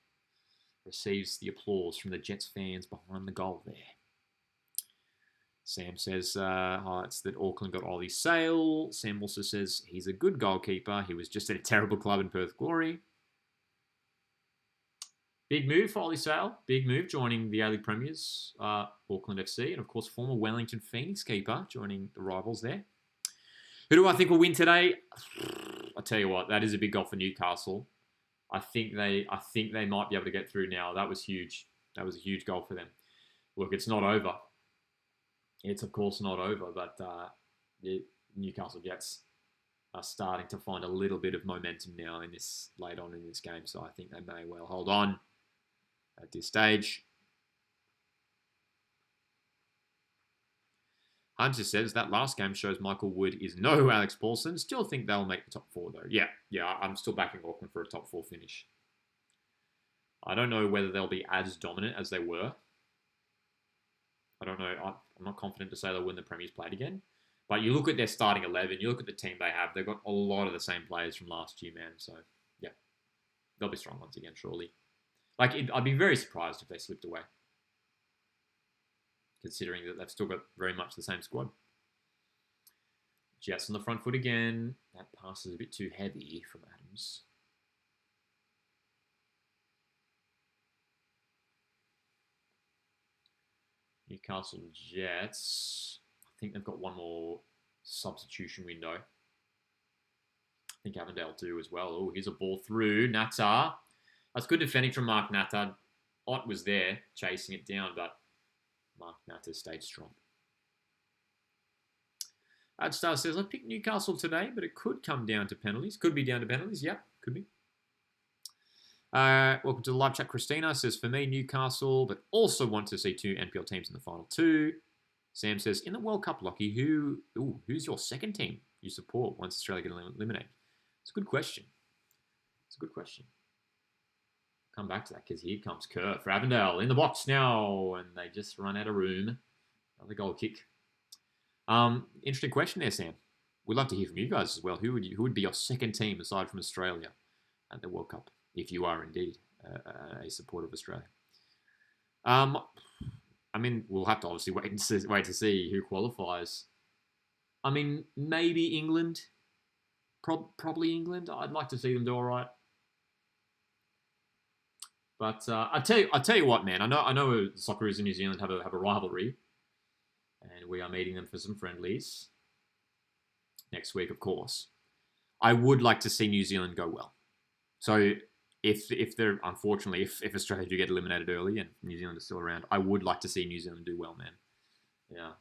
Receives the applause from the Jets fans behind the goal there. Sam says highlights that Auckland got Ollie Sale. Sam also says he's a good goalkeeper. He was just at a terrible club in Perth Glory. Big move for Ollie Sale. Big move joining the A-League Premiers, Auckland FC. And of course, former Wellington Phoenix keeper joining the rivals there. Who do I think will win today? I'll tell you what, that is a big goal for Newcastle. I think they might be able to get through now. That was huge. That was a huge goal for them. Look, it's not over. It's of course not over, but the Newcastle Jets are starting to find a little bit of momentum now in this late on in this game. So I think they may well hold on at this stage. Hunter says that last game shows Michael Wood is no Alex Paulson. Still think they'll make the top 4 though. Yeah, I'm still backing Auckland for a top 4 finish. I don't know whether they'll be as dominant as they were. I don't know. I'm not confident to say they'll win the Premier's played again. But you look at their starting 11, you look at the team they have, they've got a lot of the same players from last year, man. So, yeah, they'll be strong once again, surely. I'd be very surprised if they slipped away, considering that they've still got very much the same squad. Jets on the front foot again. That pass is a bit too heavy from Adams. Newcastle Jets. I think they've got one more substitution window. I think Avondale do as well. Oh, here's a ball through. Natar. That's good defending from Mark Natar. Ott was there chasing it down, but Mark Natter stayed strong. Adstar says, I picked Newcastle today, but it could come down to penalties. Could be down to penalties. Yep, could be. Welcome to the live chat. Christina says, for me, Newcastle, but also want to see 2 NPL teams in the final 2. Sam says, in the World Cup, Lockie, who's your second team you support once Australia get eliminated? It's a good question. Come back to that because here comes Kerr for Avondale in the box now, and they just run out of room. Another goal kick. Interesting question there, Sam. We'd love to hear from you guys as well. Who would be your second team aside from Australia at the World Cup, if you are indeed a supporter of Australia? I mean, we'll have to obviously wait to see who qualifies. I mean, maybe England. Probably England. I'd like to see them do all right. But I tell you what, man. I know Socceroos in New Zealand have a rivalry, and we are meeting them for some friendlies next week, of course. I would like to see New Zealand go well. So if they're unfortunately if Australia do get eliminated early and New Zealand is still around, I would like to see New Zealand do well, man. Yeah.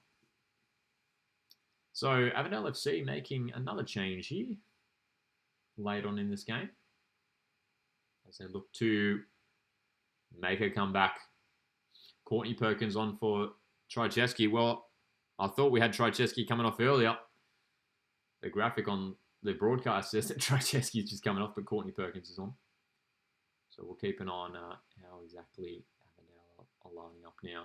So Avondale FC making another change here late on in this game as they look to make a comeback. Courtney Perkins on for Trycheski. Well, I thought we had Trycheski coming off earlier. The graphic on the broadcast says that Trycheski is just coming off, but Courtney Perkins is on. So we'll keep an eye on how exactly Avondale are lining up now.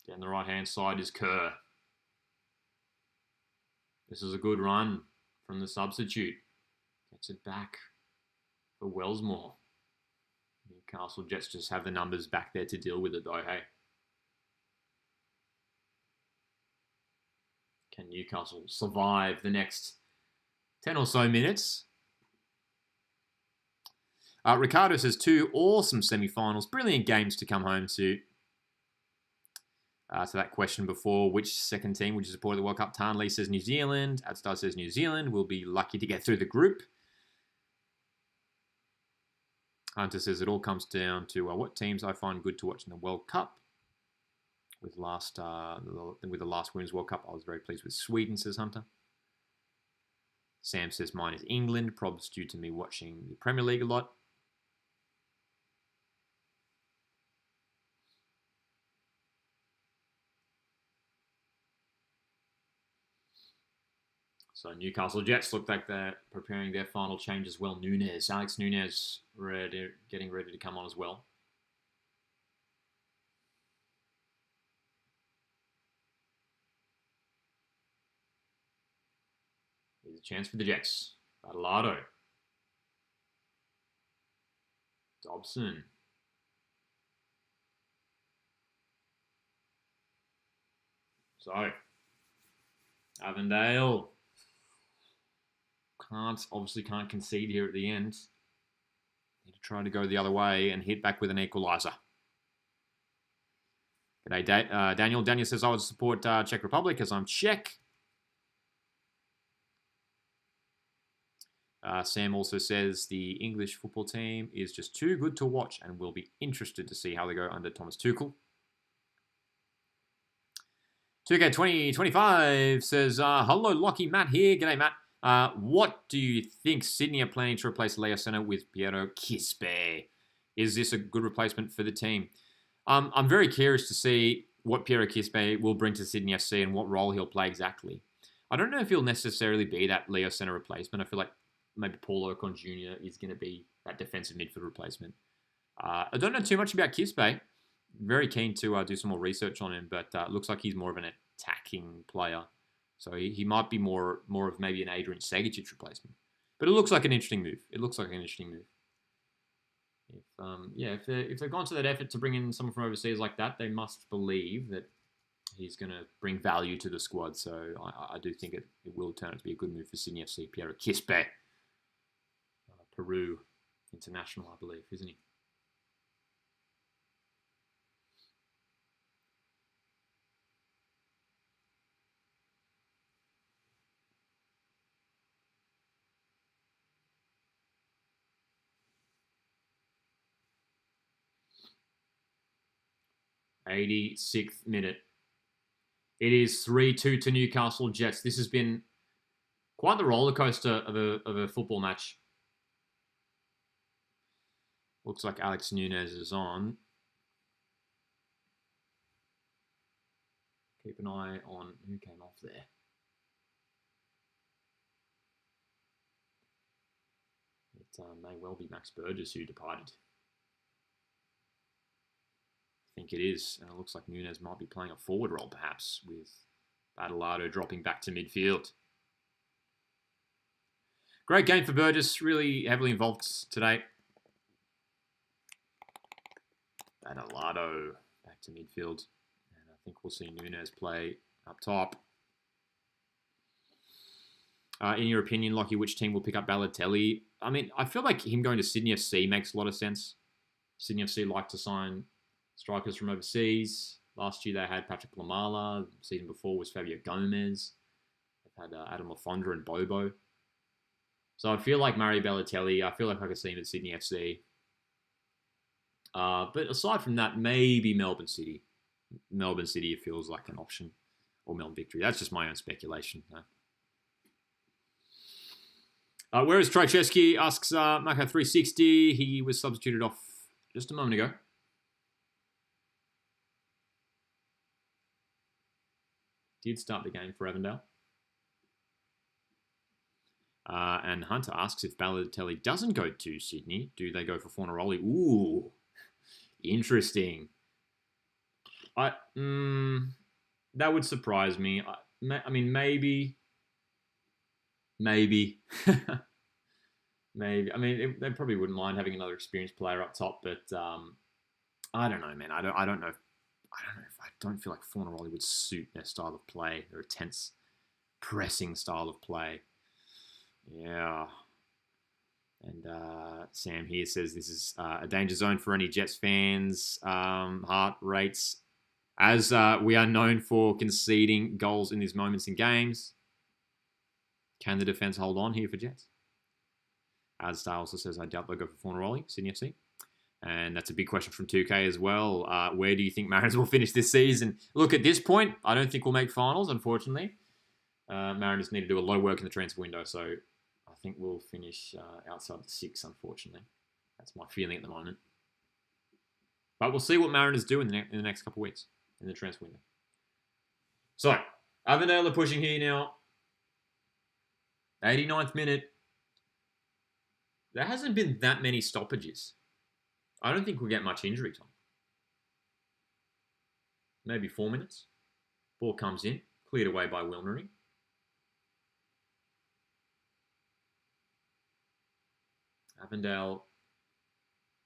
Down the right-hand side is Kerr. This is a good run from the substitute. Gets it back for Wellsmore. Newcastle Jets just have the numbers back there to deal with it, though, hey? Can Newcastle survive the next 10 or so minutes? Ricardo says 2 awesome semi-finals. Brilliant games to come home to. So that question before, which second team would you support at the World Cup? Tarnley says New Zealand. Adstar says New Zealand. We'll be lucky to get through the group. Hunter says it all comes down to what teams I find good to watch in the World Cup. With the last Women's World Cup, I was very pleased with Sweden, says Hunter. Sam says mine is England. Probs due to me watching the Premier League a lot. So Newcastle Jets look like they're preparing their final change as well. Alex Nunez getting ready to come on as well. Here's a chance for the Jets. Badalado. Dobson. So, Avondale. Obviously can't concede here at the end. Need to try to go the other way and hit back with an equaliser. G'day, Daniel. Daniel says I would support Czech Republic as I'm Czech. Sam also says the English football team is just too good to watch and will be interested to see how they go under Thomas Tuchel. 2K2025 says, hello, Lockie. Matt here. G'day, Matt. What do you think Sydney are planning to replace Leo Senna with Piero Quispe? Is this a good replacement for the team? I'm very curious to see what Piero Quispe will bring to Sydney FC and what role he'll play exactly. I don't know if he'll necessarily be that Leo Senna replacement. I feel like maybe Paul Ocon Jr. is going to be that defensive midfield replacement. I don't know too much about Quispe. Very keen to do some more research on him, but looks like he's more of an attacking player. So he might be more of maybe an Adrian Segic replacement. But it looks like an interesting move. If they've gone to that effort to bring in someone from overseas like that, they must believe that he's going to bring value to the squad. So I do think it will turn out to be a good move for Sydney FC. Piero Quispe, Peru international, I believe, isn't he? 86th minute. It is 3-2 to Newcastle Jets. This has been quite the roller coaster of a football match. Looks like Alex Nunez is on. Keep an eye on who came off there. It may well be Max Burgess who departed. I think it is, and it looks like Nunez might be playing a forward role perhaps, with Badalado dropping back to midfield. Great game for Burgess, really heavily involved today. Badalado back to midfield, and I think we'll see Nunez play up top. In your opinion, Lockie, which team will pick up Balotelli? I mean, I feel like him going to Sydney FC makes a lot of sense. Sydney FC like to sign strikers from overseas. Last year they had Patrick Lamala. The season before was Fabio Gomez. They've had Adam Lafondra and Bobo. So I feel like Mario Balotelli, I feel like I could see him at Sydney FC. But aside from that, maybe Melbourne City. Melbourne City feels like an option. Or Melbourne Victory. That's just my own speculation. Where is Trajewski? Asks Mako360. He was substituted off just a moment ago. Did start the game for Avondale. And Hunter asks if Balotelli doesn't go to Sydney, do they go for Fornaroli? Ooh, interesting. That would surprise me. I mean, maybe. Maybe. I mean, they probably wouldn't mind having another experienced player up top, but I don't know, man. I don't feel like Fornaroli would suit their style of play. Their intense, pressing style of play. Yeah. And Sam here says this is a danger zone for any Jets fans. Heart rates, as we are known for conceding goals in these moments in games. Can the defense hold on here for Jets? Adstar also says, I doubt they'll go for Fornaroli, Sydney FC. And that's a big question from 2K as well. Where do you think Mariners will finish this season? Look, at this point, I don't think we'll make finals, unfortunately. Mariners need to do a lot of work in the transfer window, so I think we'll finish outside the 6, unfortunately. That's my feeling at the moment. But we'll see what Mariners do in the next couple of weeks in the transfer window. So, Avondale are pushing here now. 89th minute. There hasn't been that many stoppages. I don't think we'll get much injury time. Maybe 4 minutes. Ball comes in. Cleared away by Wilnery. Avondale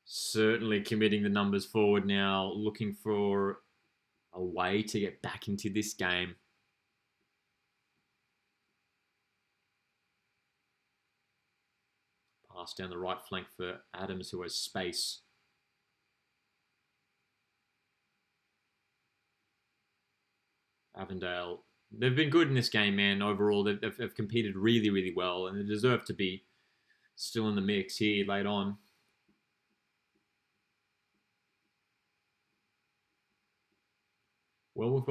certainly committing the numbers forward now. Looking for a way to get back into this game. Pass down the right flank for Adams, who has space. Avondale, they've been good in this game, man. Overall, they've competed really, really well, and they deserve to be still in the mix here late on. Well,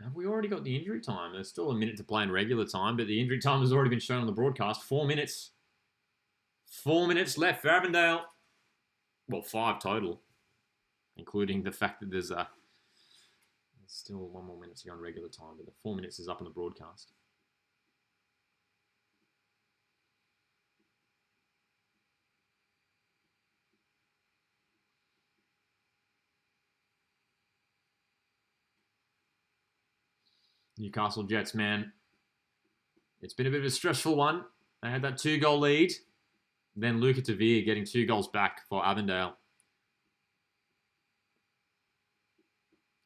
have we already got the injury time? There's still a minute to play in regular time, but the injury time has already been shown on the broadcast. 4 minutes. 4 minutes left for Avondale. Well, 5 total, including the fact that there's still 1 more minute to go on regular time, but the 4 minutes is up on the broadcast. Newcastle Jets, man. It's been a bit of a stressful one. They had that 2-goal lead. Then Luca Tavia getting 2 goals back for Avondale.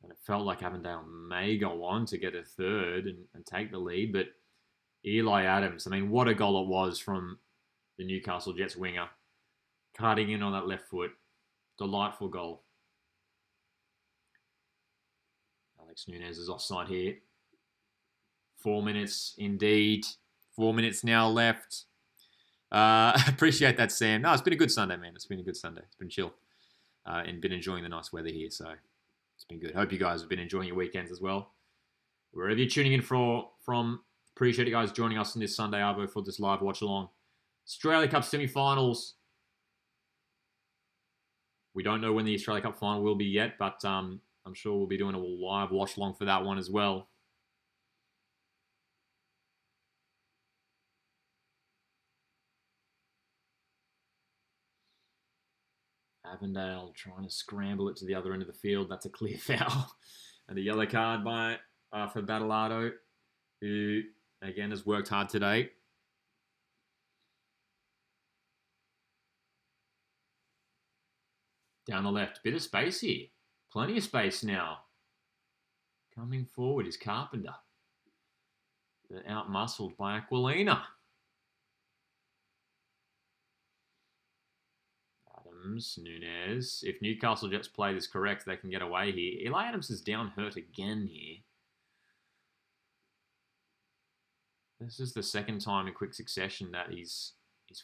And it felt like Avondale may go on to get a third and take the lead. But Eli Adams, I mean, what a goal it was from the Newcastle Jets winger. Cutting in on that left foot. Delightful goal. Alex Nunez is offside here. 4 minutes indeed. 4 minutes now left. Appreciate that, Sam. No, it's been a good Sunday, man. It's been a good Sunday. It's been chill. And been enjoying the nice weather here, so It's been good. Hope you guys have been enjoying your weekends as well. Wherever you're tuning in from, appreciate you guys joining us on this Sunday, Arvo, for this live watch along. Australia Cup semi-finals. We don't know when the Australia Cup final will be yet, but I'm sure we'll be doing a live watch along for that one as well. Avondale trying to scramble it to the other end of the field. That's a clear foul. And a yellow card for Battleado, who, again, has worked hard today. Down the left. Bit of space here. Plenty of space now. Coming forward is Carpenter. But out-muscled by Aquilina. Nunez. If Newcastle Jets play this correct, they can get away here. Eli Adams is down hurt again here. This is the second time in quick succession that he's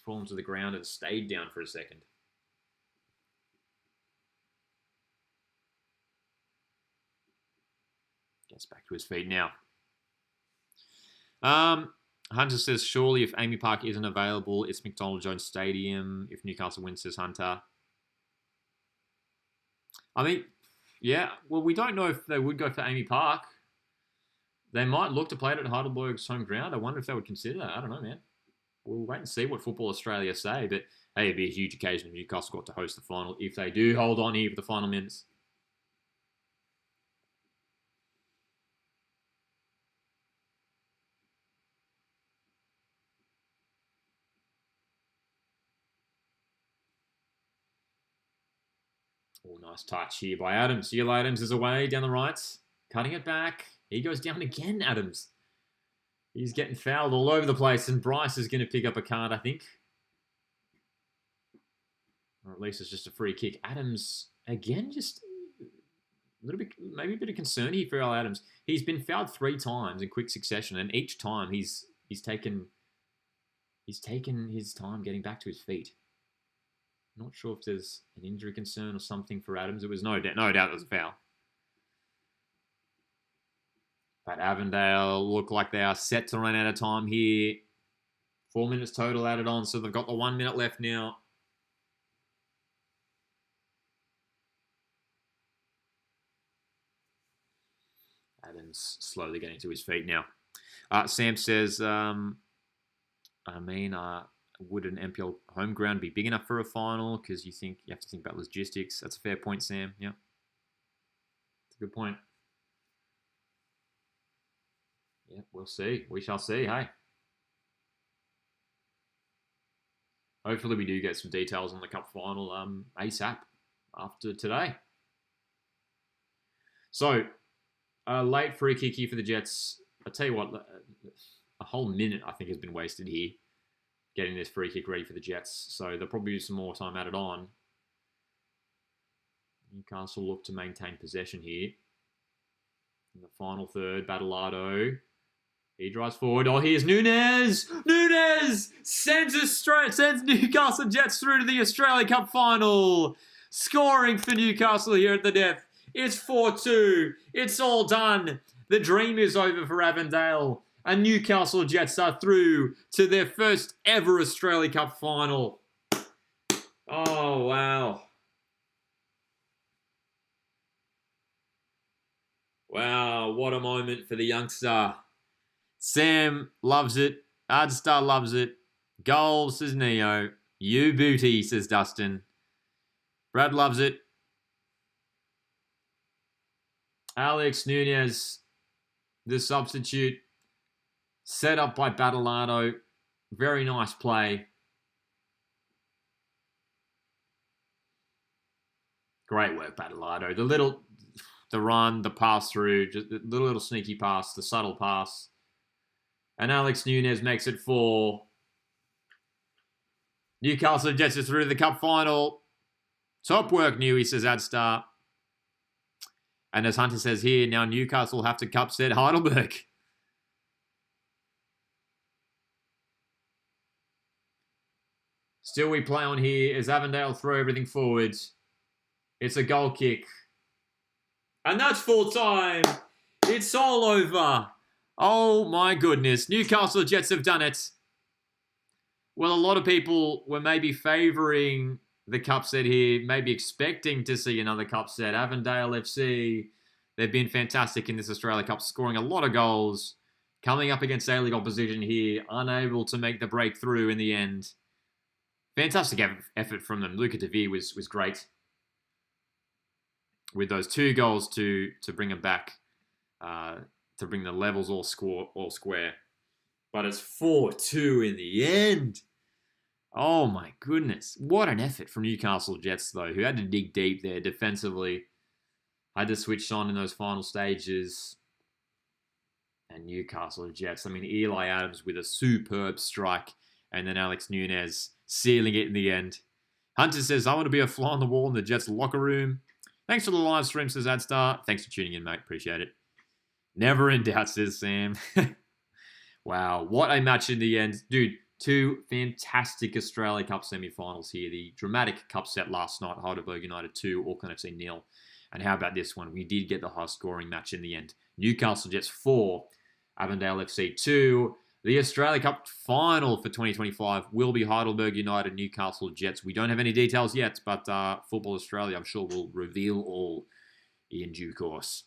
fallen to the ground and stayed down for a second. Gets back to his feet now. Hunter says, surely if Amy Park isn't available, it's McDonald Jones Stadium. If Newcastle wins, says Hunter. I mean, yeah, well, we don't know if they would go for Amy Park. They might look to play it at Heidelberg's home ground. I wonder if they would consider that. I don't know, man. We'll wait and see what Football Australia say. But, hey, it'd be a huge occasion if Newcastle got to host the final, if they do hold on here for the final minutes. Oh, nice touch here by Adams. Seal Adams is away down the right. Cutting it back. He goes down again, Adams. He's getting fouled all over the place, and Bryce is going to pick up a card, I think. Or at least it's just a free kick. Adams, again, just a little bit, maybe a bit of concern here for Al Adams. He's been fouled 3 times in quick succession, and each time he's taken his time getting back to his feet. Not sure if there's an injury concern or something for Adams. It was no doubt it was a foul. But Avondale look like they are set to run out of time here. 4 minutes total added on, so they've got the 1 minute left now. Adams slowly getting to his feet now. Sam says, would an NPL home ground be big enough for a final? Because you have to think about logistics. That's a fair point, Sam. Yeah. It's a good point. Yeah, we'll see. We shall see, hey. Hopefully we do get some details on the cup final ASAP after today. So, a late free kick here for the Jets. I'll tell you what, a whole minute I think has been wasted here getting this free kick ready for the Jets. So there'll probably be some more time added on. Newcastle look to maintain possession here. In the final third, Battleado. He drives forward. Oh, here's Nunez! Nunez sends Newcastle Jets through to the Australia Cup final. Scoring for Newcastle here at the death. It's 4-2. It's all done. The dream is over for Avondale. And Newcastle Jets are through to their first ever Australia Cup final. Oh, wow. Wow, what a moment for the youngster. Sam loves it. Ardstar loves it. Goal, says Neo. You booty, says Dustin. Brad loves it. Alex Nunez, the substitute. Set up by Battleado. Very nice play. Great work, Battleado. The run, the pass through, just the little sneaky pass, the subtle pass. And Alex Nunez makes it 4. Newcastle Jets are through to the cup final. Top work, Newey, says Adstar. And as Hunter says here, now Newcastle have to cup set Heidelberg. Still we play on here as Avondale throw everything forward. It's a goal kick. And that's full time. It's all over. Oh my goodness. Newcastle Jets have done it. Well, a lot of people were maybe favouring the cup set here, maybe expecting to see another cup set. Avondale FC, they've been fantastic in this Australia Cup, scoring a lot of goals, coming up against A-League opposition here, unable to make the breakthrough in the end. Fantastic effort from them. Luca De Vere was great with those 2 goals to bring them back, to bring the levels all square. But it's 4-2 in the end. Oh my goodness. What an effort from Newcastle Jets, though, who had to dig deep there defensively. Had to switch on in those final stages. And Newcastle Jets, I mean, Eli Adams with a superb strike. And then Alex Nunez sealing it in the end. Hunter says, I want to be a fly on the wall in the Jets locker room. Thanks for the live stream, says Adstar. Thanks for tuning in, mate. Appreciate it. Never in doubt, says Sam. Wow, what a match in the end. Dude, 2 fantastic Australia Cup semi-finals here. The dramatic cup set last night, Heidelberg United 2, Auckland FC 0. And how about this one? We did get the high-scoring match in the end. Newcastle Jets 4, Avondale FC 2. The Australia Cup final for 2025 will be Heidelberg United, Newcastle Jets. We don't have any details yet, but Football Australia, I'm sure, will reveal all in due course.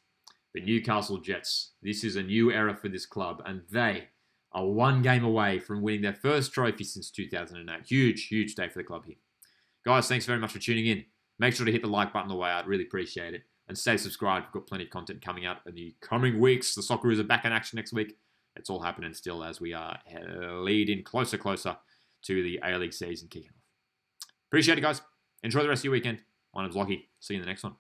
But Newcastle Jets, this is a new era for this club, and they are 1 game away from winning their first trophy since 2008. Huge, huge day for the club here. Guys, thanks very much for tuning in. Make sure to hit the like button on the way out. Really appreciate it. And stay subscribed. We've got plenty of content coming out in the coming weeks. The Socceroos are back in action next week. It's all happening still as we are leading closer to the A-League season kicking off. Appreciate it, guys. Enjoy the rest of your weekend. My name's Lockie. See you in the next one.